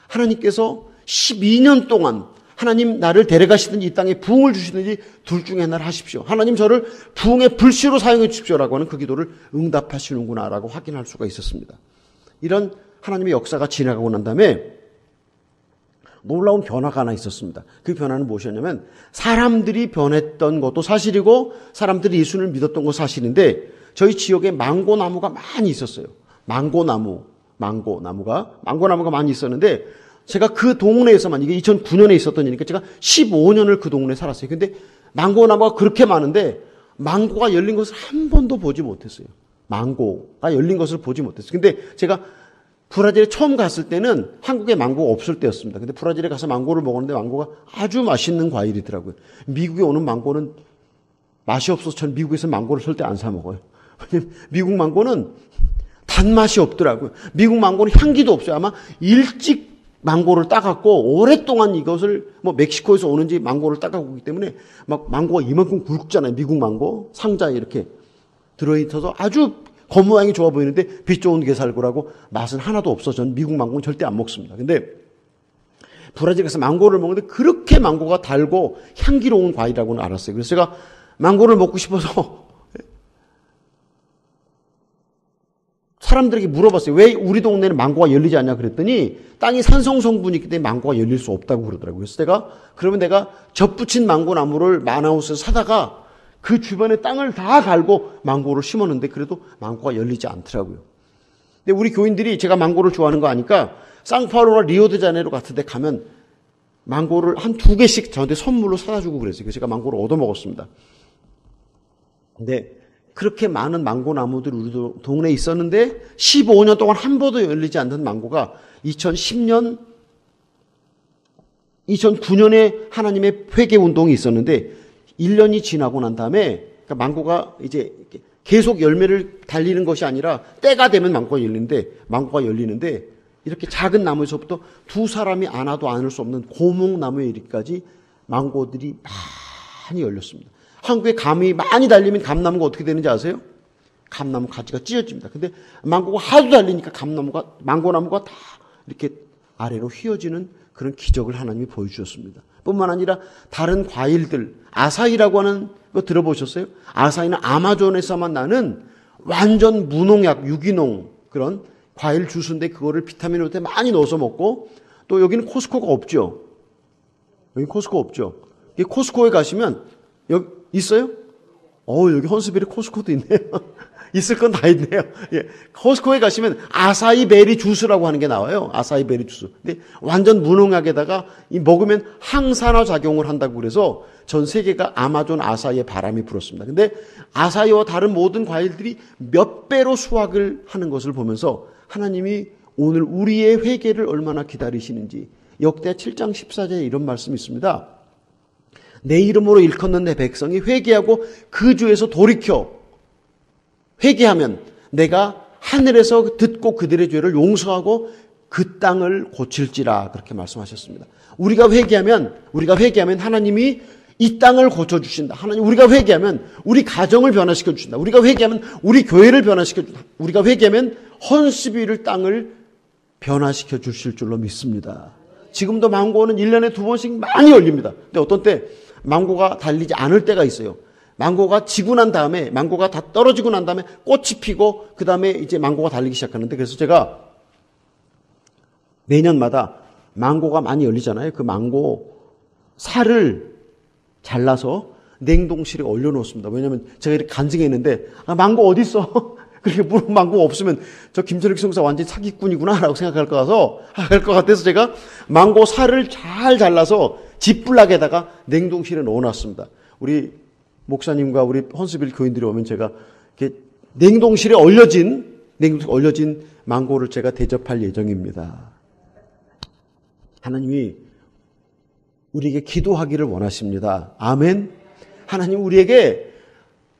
하나님께서 12년 동안 하나님 나를 데려가시든지 이 땅에 부흥을 주시든지 둘 중에 하나를 하십시오. 하나님 저를 부흥의 불씨로 사용해 주십시오라고 하는 그 기도를 응답하시는구나라고 확인할 수가 있었습니다. 이런 하나님의 역사가 지나가고 난 다음에 놀라운 변화가 하나 있었습니다. 그 변화는 무엇이었냐면 사람들이 변했던 것도 사실이고 사람들이 예수를 믿었던 것도 사실인데 저희 지역에 망고나무가 많이 있었어요. 망고나무가 많이 있었는데 제가 그 동네에서만 이게 2009년에 있었던 일이니까 제가 15년을 그 동네에 살았어요. 근데 망고나무가 그렇게 많은데 망고가 열린 것을 한 번도 보지 못했어요. 망고가 열린 것을 보지 못했어요. 근데 제가 브라질에 처음 갔을 때는 한국에 망고가 없을 때였습니다. 근데 브라질에 가서 망고를 먹었는데 망고가 아주 맛있는 과일이더라고요. 미국에 오는 망고는 맛이 없어서 전 미국에서 망고를 절대 안 사 먹어요. 왜냐면 미국 망고는 단맛이 없더라고요. 미국 망고는 향기도 없어요. 아마 일찍 망고를 따갖고 오랫동안 이것을 멕시코에서 오는지 망고를 따갖고 오기 때문에 막 망고가 이만큼 굵잖아요. 미국 망고 상자에 이렇게 들어있어서 아주 겉모양이 좋아 보이는데 빛 좋은 게살구라고 맛은 하나도 없어서 저는 미국 망고는 절대 안 먹습니다. 근데 브라질 가서 망고를 먹는데 그렇게 망고가 달고 향기로운 과일이라고는 알았어요. 그래서 제가 망고를 먹고 싶어서 사람들에게 물어봤어요. 왜 우리 동네는 망고가 열리지 않냐 그랬더니 땅이 산성 성분이 있기 때문에 망고가 열릴 수 없다고 그러더라고요. 그래서 그러면 내가 젖붙인 망고 나무를 마나우스에서 사다가 그 주변에 땅을 다 갈고 망고를 심었는데 그래도 망고가 열리지 않더라고요. 근데 우리 교인들이 제가 망고를 좋아하는 거 아니까 상파울루나 리오데자네이루 같은 데 가면 망고를 한 2개씩 저한테 선물로 사다 주고 그랬어요. 그래서 제가 망고를 얻어 먹었습니다. 근데 그렇게 많은 망고 나무들이 우리 동네에 있었는데 15년 동안 한 번도 열리지 않던 망고가 2009년에 하나님의 회개 운동이 있었는데 1년이 지나고 난 다음에 그러니까 망고가 이제 계속 열매를 달리는 것이 아니라 때가 되면 망고가 열리는데 이렇게 작은 나무에서부터 두 사람이 안아도 안을 수 없는 고목나무에 이르기까지 망고들이 많이 열렸습니다. 한국에 감이 많이 달리면 감나무가 어떻게 되는지 아세요? 감나무 가지가 찢어집니다. 근데 망고가 하도 달리니까 망고나무가 다 이렇게 아래로 휘어지는 그런 기적을 하나님이 보여주셨습니다. 뿐만 아니라 다른 과일들, 아사히라고 하는 거 들어보셨어요? 아사히는 아마존에서만 나는 완전 무농약, 유기농 그런 과일 주스인데 그거를 비타민 호텔에 많이 넣어서 먹고 또 여기는 코스코가 없죠. 여기 코스코 없죠. 이 코스코에 가시면 여기 있어요? 여기 헌스빌에 코스코도 있네요. 있을 건 다 있네요. 예. 코스코에 가시면 아사이 베리 주스라고 하는 게 나와요. 아사이 베리 주스. 근데 완전 무농약에다가 먹으면 항산화 작용을 한다고 그래서 전 세계가 아마존 아사이에 바람이 불었습니다. 근데 아사이와 다른 모든 과일들이 몇 배로 수확을 하는 것을 보면서 하나님이 오늘 우리의 회개를 얼마나 기다리시는지 역대하 7장 14절에 이런 말씀이 있습니다. 내 이름으로 일컫는 내 백성이 회개하고 그 주에서 돌이켜 회개하면 내가 하늘에서 듣고 그들의 죄를 용서하고 그 땅을 고칠지라 그렇게 말씀하셨습니다. 우리가 회개하면 하나님이 이 땅을 고쳐주신다. 하나님 우리가 회개하면 우리 가정을 변화시켜 주신다. 우리가 회개하면 우리 교회를 변화시켜 준다. 우리가 회개하면 헌스비를 땅을 변화시켜 주실 줄로 믿습니다. 지금도 망고는 1년에 2번씩 많이 열립니다. 근데 어떤 때 망고가 달리지 않을 때가 있어요. 망고가 지고 난 다음에 망고가 다 떨어지고 난 다음에 꽃이 피고 그 다음에 이제 망고가 달리기 시작하는데 그래서 제가 매년마다 망고가 많이 열리잖아요. 그 망고 살을 잘라서 냉동실에 얼려놓습니다. 왜냐하면 제가 이렇게 간증했는데 망고 어디 있어? 그렇게 무릎 망고 없으면 저 김철익 성사 완전히 사기꾼이구나라고 생각할 것 같아서 제가 망고 살을 잘 잘라서 지푸락에다가 냉동실에 넣어놨습니다. 우리 목사님과 우리 헌스빌 교인들이 오면 제가 이렇게 냉동실에 얼려진 망고를 제가 대접할 예정입니다. 하나님이 우리에게 기도하기를 원하십니다. 아멘. 하나님 우리에게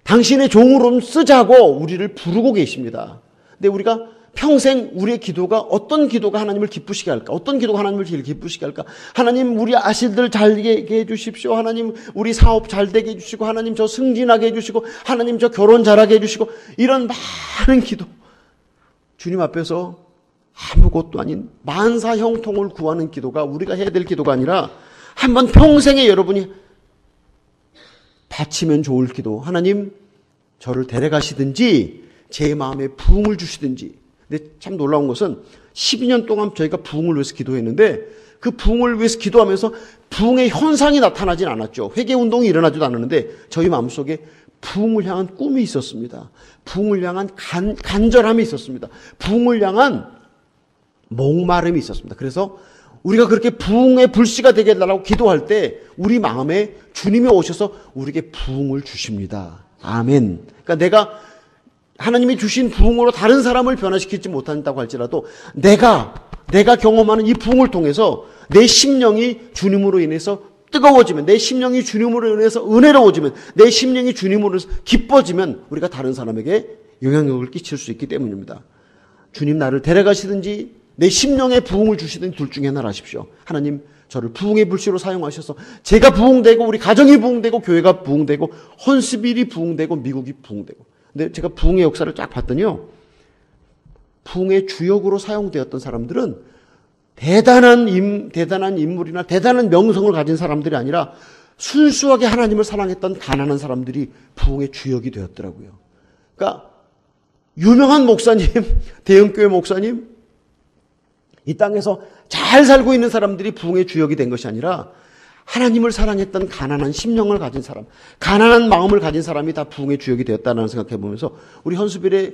당신의 종으로 쓰자고 우리를 부르고 계십니다. 근데 우리가 평생 우리의 기도가 어떤 기도가 하나님을 기쁘시게 할까? 어떤 기도가 하나님을 제일 기쁘시게 할까? 하나님 우리 아실들 잘 되게 해주십시오. 하나님 우리 사업 잘 되게 해주시고, 하나님 저 승진하게 해주시고, 하나님 저 결혼 잘하게 해주시고, 이런 많은 기도, 주님 앞에서 아무것도 아닌 만사 형통을 구하는 기도가 우리가 해야 될 기도가 아니라 한번 평생에 여러분이 바치면 좋을 기도, 하나님 저를 데려가시든지 제 마음에 부흥을 주시든지. 근데 참 놀라운 것은 12년 동안 저희가 부흥을 위해서 기도했는데 그 부흥을 위해서 기도하면서 부흥의 현상이 나타나진 않았죠. 회개운동이 일어나지도 않았는데 저희 마음속에 부흥을 향한 꿈이 있었습니다. 부흥을 향한 간절함이 있었습니다. 부흥을 향한 목마름이 있었습니다. 그래서 우리가 그렇게 부흥의 불씨가 되게 해달라고 기도할 때 우리 마음에 주님이 오셔서 우리에게 부흥을 주십니다. 아멘. 그러니까 내가 하나님이 주신 부흥으로 다른 사람을 변화시키지 못한다고 할지라도 내가 경험하는 이 부흥을 통해서 내 심령이 주님으로 인해서 뜨거워지면, 내 심령이 주님으로 인해서 은혜로워지면, 내 심령이 주님으로 인해서 기뻐지면 우리가 다른 사람에게 영향력을 끼칠 수 있기 때문입니다. 주님 나를 데려가시든지 내 심령에 부흥을 주시든지 둘 중에 하나를 하십시오. 하나님 저를 부흥의 불씨로 사용하셔서 제가 부흥되고 우리 가정이 부흥되고 교회가 부흥되고 헌스빌이 부흥되고 미국이 부흥되고. 근데 제가 부흥의 역사를 쫙 봤더니요, 부흥의 주역으로 사용되었던 사람들은 대단한 인물이나 대단한 명성을 가진 사람들이 아니라 순수하게 하나님을 사랑했던 가난한 사람들이 부흥의 주역이 되었더라고요. 그러니까 유명한 목사님, 대형교회 목사님, 이 땅에서 잘 살고 있는 사람들이 부흥의 주역이 된 것이 아니라 하나님을 사랑했던 가난한 심령을 가진 사람, 가난한 마음을 가진 사람이 다 부흥의 주역이 되었다는 생각해 보면서 우리 헌수빌의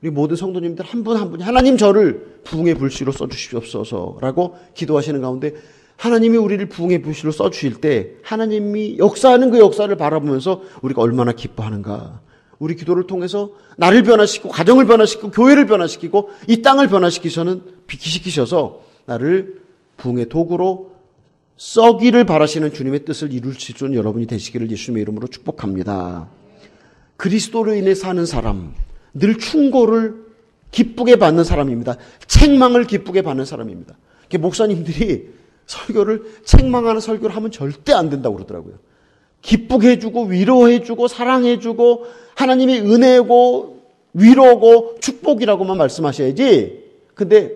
우리 모든 성도님들 한 분 한 분이 하나님 저를 부흥의 불씨로 써주시옵소서라고 기도하시는 가운데 하나님이 우리를 부흥의 불씨로 써주실 때 하나님이 역사하는 그 역사를 바라보면서 우리가 얼마나 기뻐하는가. 우리 기도를 통해서 나를 변화시키고 가정을 변화시키고 교회를 변화시키고 이 땅을 변화시키셔서 나를 부흥의 도구로 써기를 바라시는 주님의 뜻을 이룰 수 있는 여러분이 되시기를 예수님의 이름으로 축복합니다. 그리스도로 인해 사는 사람, 늘 충고를 기쁘게 받는 사람입니다. 책망을 기쁘게 받는 사람입니다. 목사님들이 설교를 책망하는 설교를 하면 절대 안 된다고 그러더라고요. 기쁘게 해주고 위로해주고 사랑해주고 하나님이 은혜고 위로고 축복이라고만 말씀하셔야지. 근데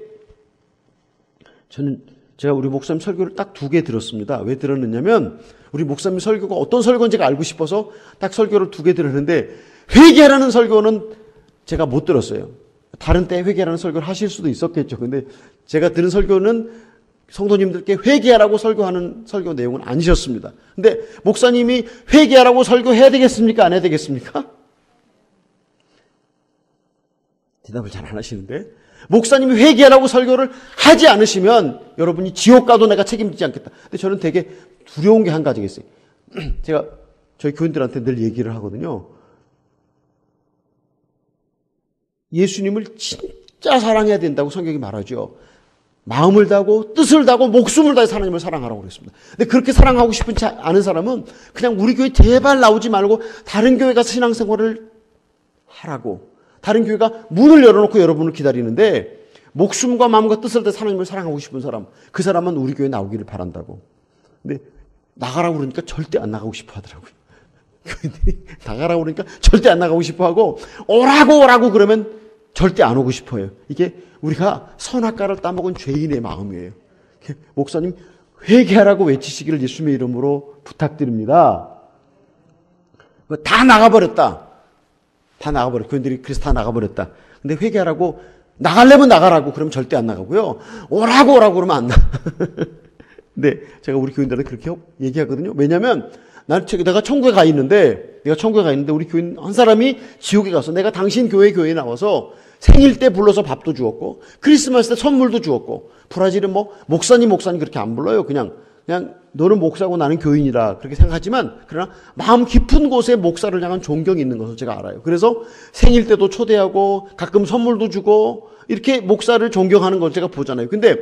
제가 우리 목사님 설교를 딱 2개 들었습니다. 왜 들었느냐면 우리 목사님 설교가 어떤 설교인지가 알고 싶어서 딱 설교를 2개 들었는데 회개하라는 설교는 제가 못 들었어요. 다른 때 회개하라는 설교를 하실 수도 있었겠죠. 근데 제가 들은 설교는 성도님들께 회개하라고 설교하는 설교 내용은 아니셨습니다. 근데 목사님이 회개하라고 설교해야 되겠습니까? 안 해야 되겠습니까? 대답을 잘 안 하시는데 목사님이 회개하라고 설교를 하지 않으시면 여러분이 지옥 가도 내가 책임지지 않겠다. 근데 저는 되게 두려운 게 한 가지가 있어요. 제가 저희 교인들한테 늘 얘기를 하거든요. 예수님을 진짜 사랑해야 된다고 성경이 말하죠. 마음을 다하고 뜻을 다하고 목숨을 다해 하나님을 사랑하라고 그랬습니다. 근데 그렇게 사랑하고 싶지 않은 사람은 그냥 우리 교회 제발 나오지 말고 다른 교회 가서 신앙생활을 하라고, 다른 교회가 문을 열어놓고 여러분을 기다리는데 목숨과 마음과 뜻을 다해 하나님을 사랑하고 싶은 사람, 그 사람은 우리 교회 나오기를 바란다고. 근데 나가라고 그러니까 절대 안 나가고 싶어 하더라고요. 교인들이 나가라고 그러니까 절대 안 나가고 싶어 하고 오라고 그러면 절대 안 오고 싶어요. 이게 우리가 선악과를 따먹은 죄인의 마음이에요. 목사님 회개하라고 외치시기를 예수님의 이름으로 부탁드립니다. 다 나가버렸다. 교인들이 그래서 다 나가버렸다. 근데 회개하라고 나가려면 나가라고 그러면 절대 안 나가고요. 오라고 그러면 안 나가. 근데 제가 우리 교인들한테 그렇게 얘기하거든요. 왜냐하면 내가 천국에 가 있는데 우리 교인 한 사람이 지옥에 가서 내가 당신 교회에 나와서 생일 때 불러서 밥도 주었고 크리스마스 때 선물도 주었고, 브라질은 목사님 그렇게 안 불러요. 그냥 너는 목사고 나는 교인이라 그렇게 생각하지만, 그러나 마음 깊은 곳에 목사를 향한 존경이 있는 것을 제가 알아요. 그래서 생일 때도 초대하고 가끔 선물도 주고 이렇게 목사를 존경하는 걸 제가 보잖아요. 근데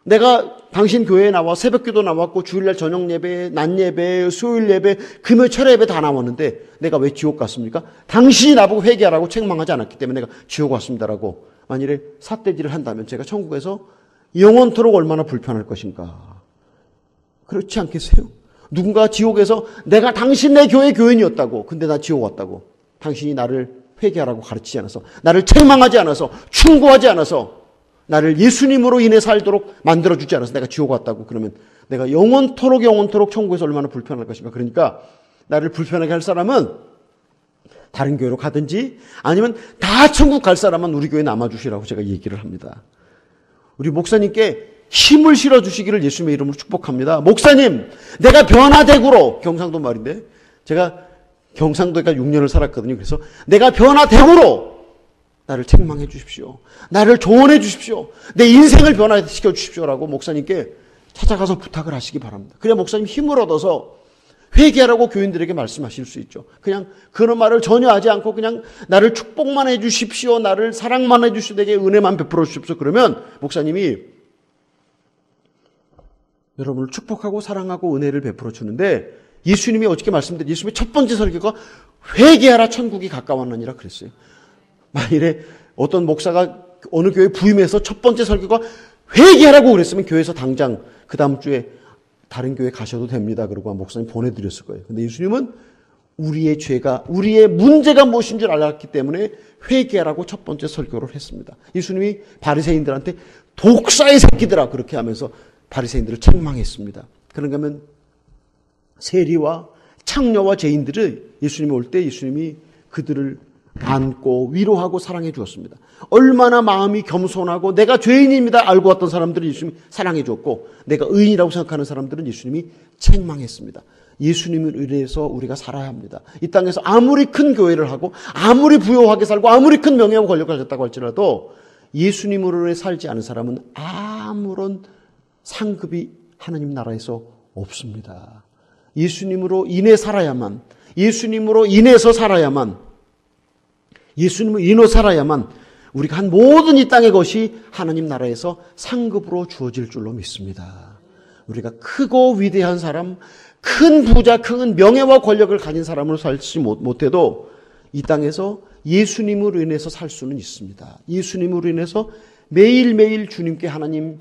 내가 당신 교회에 나와 새벽기도 나왔고 주일날 저녁 예배, 낮 예배, 수요일 예배, 금요일 철야 예배 다 나왔는데 내가 왜 지옥 갔습니까? 당신이 나보고 회개하라고 책망하지 않았기 때문에 내가 지옥 왔습니다라고 만일에 삿대질을 한다면 제가 천국에서 영원토록 얼마나 불편할 것인가. 그렇지 않겠어요? 누군가 지옥에서 내가 당신네 교회 교인이었다고, 근데 나 지옥 왔다고, 당신이 나를 회개하라고 가르치지 않아서, 나를 책망하지 않아서, 충고하지 않아서, 나를 예수님으로 인해 살도록 만들어주지 않아서 내가 지옥 왔다고, 그러면 내가 영원토록 천국에서 얼마나 불편할 것인가. 그러니까 나를 불편하게 할 사람은 다른 교회로 가든지, 아니면 다 천국 갈 사람은 우리 교회에 남아주시라고 제가 얘기를 합니다. 우리 목사님께 힘을 실어주시기를 예수님의 이름으로 축복합니다. 목사님, 내가 변화대구로, 경상도 말인데 제가 경상도에 6년을 살았거든요. 그래서 내가 변화대구로 나를 책망해 주십시오. 나를 조언해 주십시오. 내 인생을 변화시켜 주십시오라고 목사님께 찾아가서 부탁을 하시기 바랍니다. 그래야 목사님 힘을 얻어서 회개하라고 교인들에게 말씀하실 수 있죠. 그냥 그런 말을 전혀 하지 않고 그냥 나를 축복만 해 주십시오, 나를 사랑만 해 주십시오, 내게 은혜만 베풀어 주십시오. 그러면 목사님이 여러분을 축복하고 사랑하고 은혜를 베풀어 주는데, 예수님이 어저께 말씀드린 예수님의 첫 번째 설교가 회개하라 천국이 가까웠느니라 그랬어요. 만일에 어떤 목사가 어느 교회 부임해서 첫 번째 설교가 회개하라고 그랬으면 교회에서 당장 그 다음 주에 다른 교회 가셔도 됩니다. 그러고 목사님 보내드렸을 거예요. 근데 예수님은 우리의 죄가, 우리의 문제가 무엇인 줄 알았기 때문에 회개하라고 첫 번째 설교를 했습니다. 예수님이 바리새인들한테 독사의 새끼들아 그렇게 하면서 바리새인들을 책망했습니다. 그런가 하면 세리와 창녀와 죄인들을 예수님이 올 때 예수님이 그들을 안고 위로하고 사랑해 주었습니다. 얼마나 마음이 겸손하고 내가 죄인입니다 알고 왔던 사람들은 예수님이 사랑해 주었고, 내가 의인이라고 생각하는 사람들은 예수님이 책망했습니다. 예수님을 의뢰해서 우리가 살아야 합니다. 이 땅에서 아무리 큰 교회를 하고 아무리 부유하게 살고 아무리 큰 명예와 권력을 가졌다고 할지라도 예수님으로 인해 살지 않은 사람은 아무런 상급이 하나님 나라에서 없습니다. 예수님으로 인해 살아야만, 예수님으로 인해서 살아야만, 예수님을 인해 살아야만 우리가 한 모든 이 땅의 것이 하나님 나라에서 상급으로 주어질 줄로 믿습니다. 우리가 크고 위대한 사람, 큰 부자, 큰 명예와 권력을 가진 사람으로 살지 못해도 이 땅에서 예수님으로 인해서 살 수는 있습니다. 예수님으로 인해서 매일매일 주님께 하나님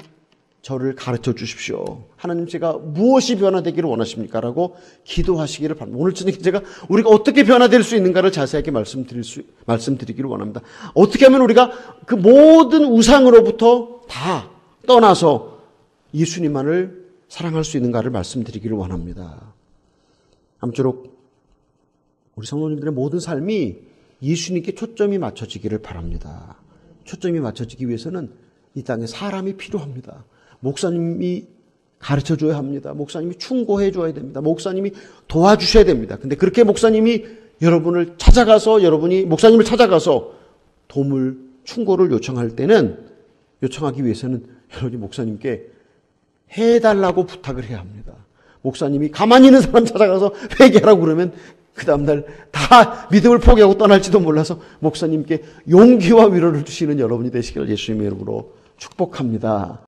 저를 가르쳐 주십시오. 하나님 제가 무엇이 변화되기를 원하십니까? 라고 기도하시기를 바랍니다. 오늘 저녁에 제가 우리가 어떻게 변화될 수 있는가를 자세하게 말씀드리기를 원합니다. 어떻게 하면 우리가 그 모든 우상으로부터 다 떠나서 예수님만을 사랑할 수 있는가를 말씀드리기를 원합니다. 아무쪼록 우리 성도님들의 모든 삶이 예수님께 초점이 맞춰지기를 바랍니다. 초점이 맞춰지기 위해서는 이 땅에 사람이 필요합니다. 목사님이 가르쳐줘야 합니다. 목사님이 충고해줘야 됩니다. 목사님이 도와주셔야 됩니다. 근데 그렇게 목사님이 여러분을 찾아가서, 여러분이 목사님을 찾아가서 도움을, 충고를 요청할 때는, 요청하기 위해서는 여러분이 목사님께 해달라고 부탁을 해야 합니다. 목사님이 가만히 있는 사람 찾아가서 회개하라고 그러면 그 다음날 다 믿음을 포기하고 떠날지도 몰라서 목사님께 용기와 위로를 주시는 여러분이 되시기를 예수님의 이름으로 축복합니다.